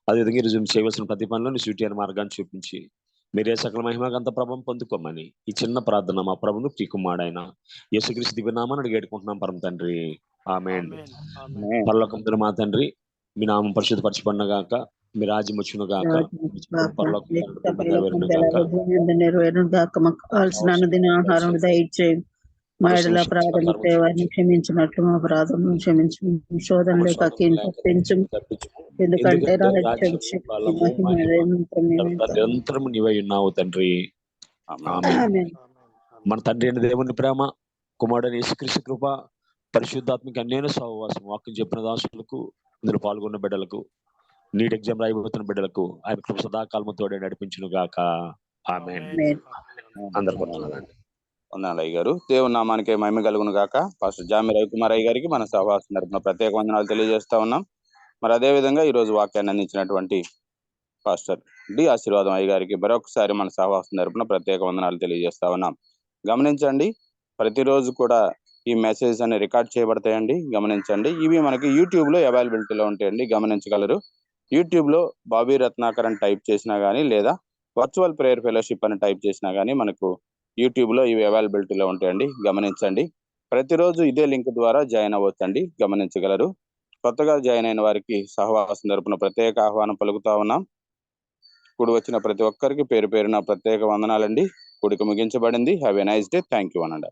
Speaker 6: అదేవిధంగా ఈరోజు చేయవలసిన ప్రతి పనిలో నీ సూటి అయిన మార్గాన్ని చూపించి మీరే సకల మహిమగంత ప్రభావం పొందుకోమని ఈ చిన్న ప్రార్థన మా ప్రభును ప్రియకుమారుడైన యేసుక్రీస్తు దివ్యనామాన్ని అడిగేటుకుంటున్నాం పరమ తండ్రి. ఆమేన్. పరలోకమున మా తండ్రి, మీ నామం పరిశుద్ధపరచబడిన గాక, మీ రాజ్యం వచ్చును గాక,
Speaker 1: నెరవేరును గాక. మాకు కావాల్సిన అనుదిన ఆహారం దయచేయి. మా ఎడల అపరాధం వారిని క్షమించినట్లు మా అపరాధం క్షమించు. శోధన లేక తప్పించు. ఎందుకంటే రాజ్యం, శక్తి, మహిమ
Speaker 6: నిరంతరం నీవై ఉన్నావు తండ్రి. ఆమేన్. మన తండ్రి అయిన దేవుని ప్రేమ, కుమారుడైన యేసుక్రీస్తు కృప, పరిశుద్ధాత్మక అన్యోన్య సహవాసం వాక్యం చెప్పిన దాసులకు, ఇందులో పాల్గొన్న బిడ్డలకు, నీట్ ఎగ్జామ్ రాయబోతున్న బిడ్డలకు ఆయన కృప సదాకాలము తోడే నడిపించును గాక. ఆమేన్. అందరూ
Speaker 2: వందనాలు గారు. దేవుని నామానికి మహిమ కలుగును గాక. పాస్టర్ జామి రవికుమార్ అయ్య గారికి మన సహవాసం తరపున ప్రత్యేక వందనాలు తెలియజేస్తా ఉన్నాం. మరి అదే విధంగా ఈ రోజు వాక్యాన్ని అందించినటువంటి పాస్టర్ డి ఆశీర్వాదం అయ్య గారికి మరొకసారి మన సహవాసం తరపున ప్రత్యేక వందనాలు తెలియజేస్తా ఉన్నాం. గమనించండి, ప్రతిరోజు కూడా ఈ మెసేజ్ అని రికార్డ్ చేయబడతాయండి. గమనించండి, ఇవి మనకి యూట్యూబ్ లో అవైలబిలిటీలో ఉంటాయండి, గమనించగలరు. యూట్యూబ్ లో బాబీ రత్నాకర్ అని టైప్ చేసినా గానీ, లేదా వర్చువల్ ప్రేయర్ ఫెలోషిప్ అని టైప్ చేసినా గానీ మనకు యూట్యూబ్ లో ఇవి అవైలబిలిటీలో ఉంటాయండి. గమనించండి, ప్రతిరోజు ఇదే లింక్ ద్వారా జాయిన్ అవ్వచ్చండి, గమనించగలరు. కొత్తగా జాయిన్ అయిన వారికి సహవాసం తరపున ప్రత్యేక ఆహ్వానం పలుకుతా ఉన్నాం. కూడి వచ్చిన ప్రతి ఒక్కరికి పేరు పేరున ప్రత్యేక వందనాలండి. కూడిక ముగించబడింది. Have a nice day. Thank you అనండి.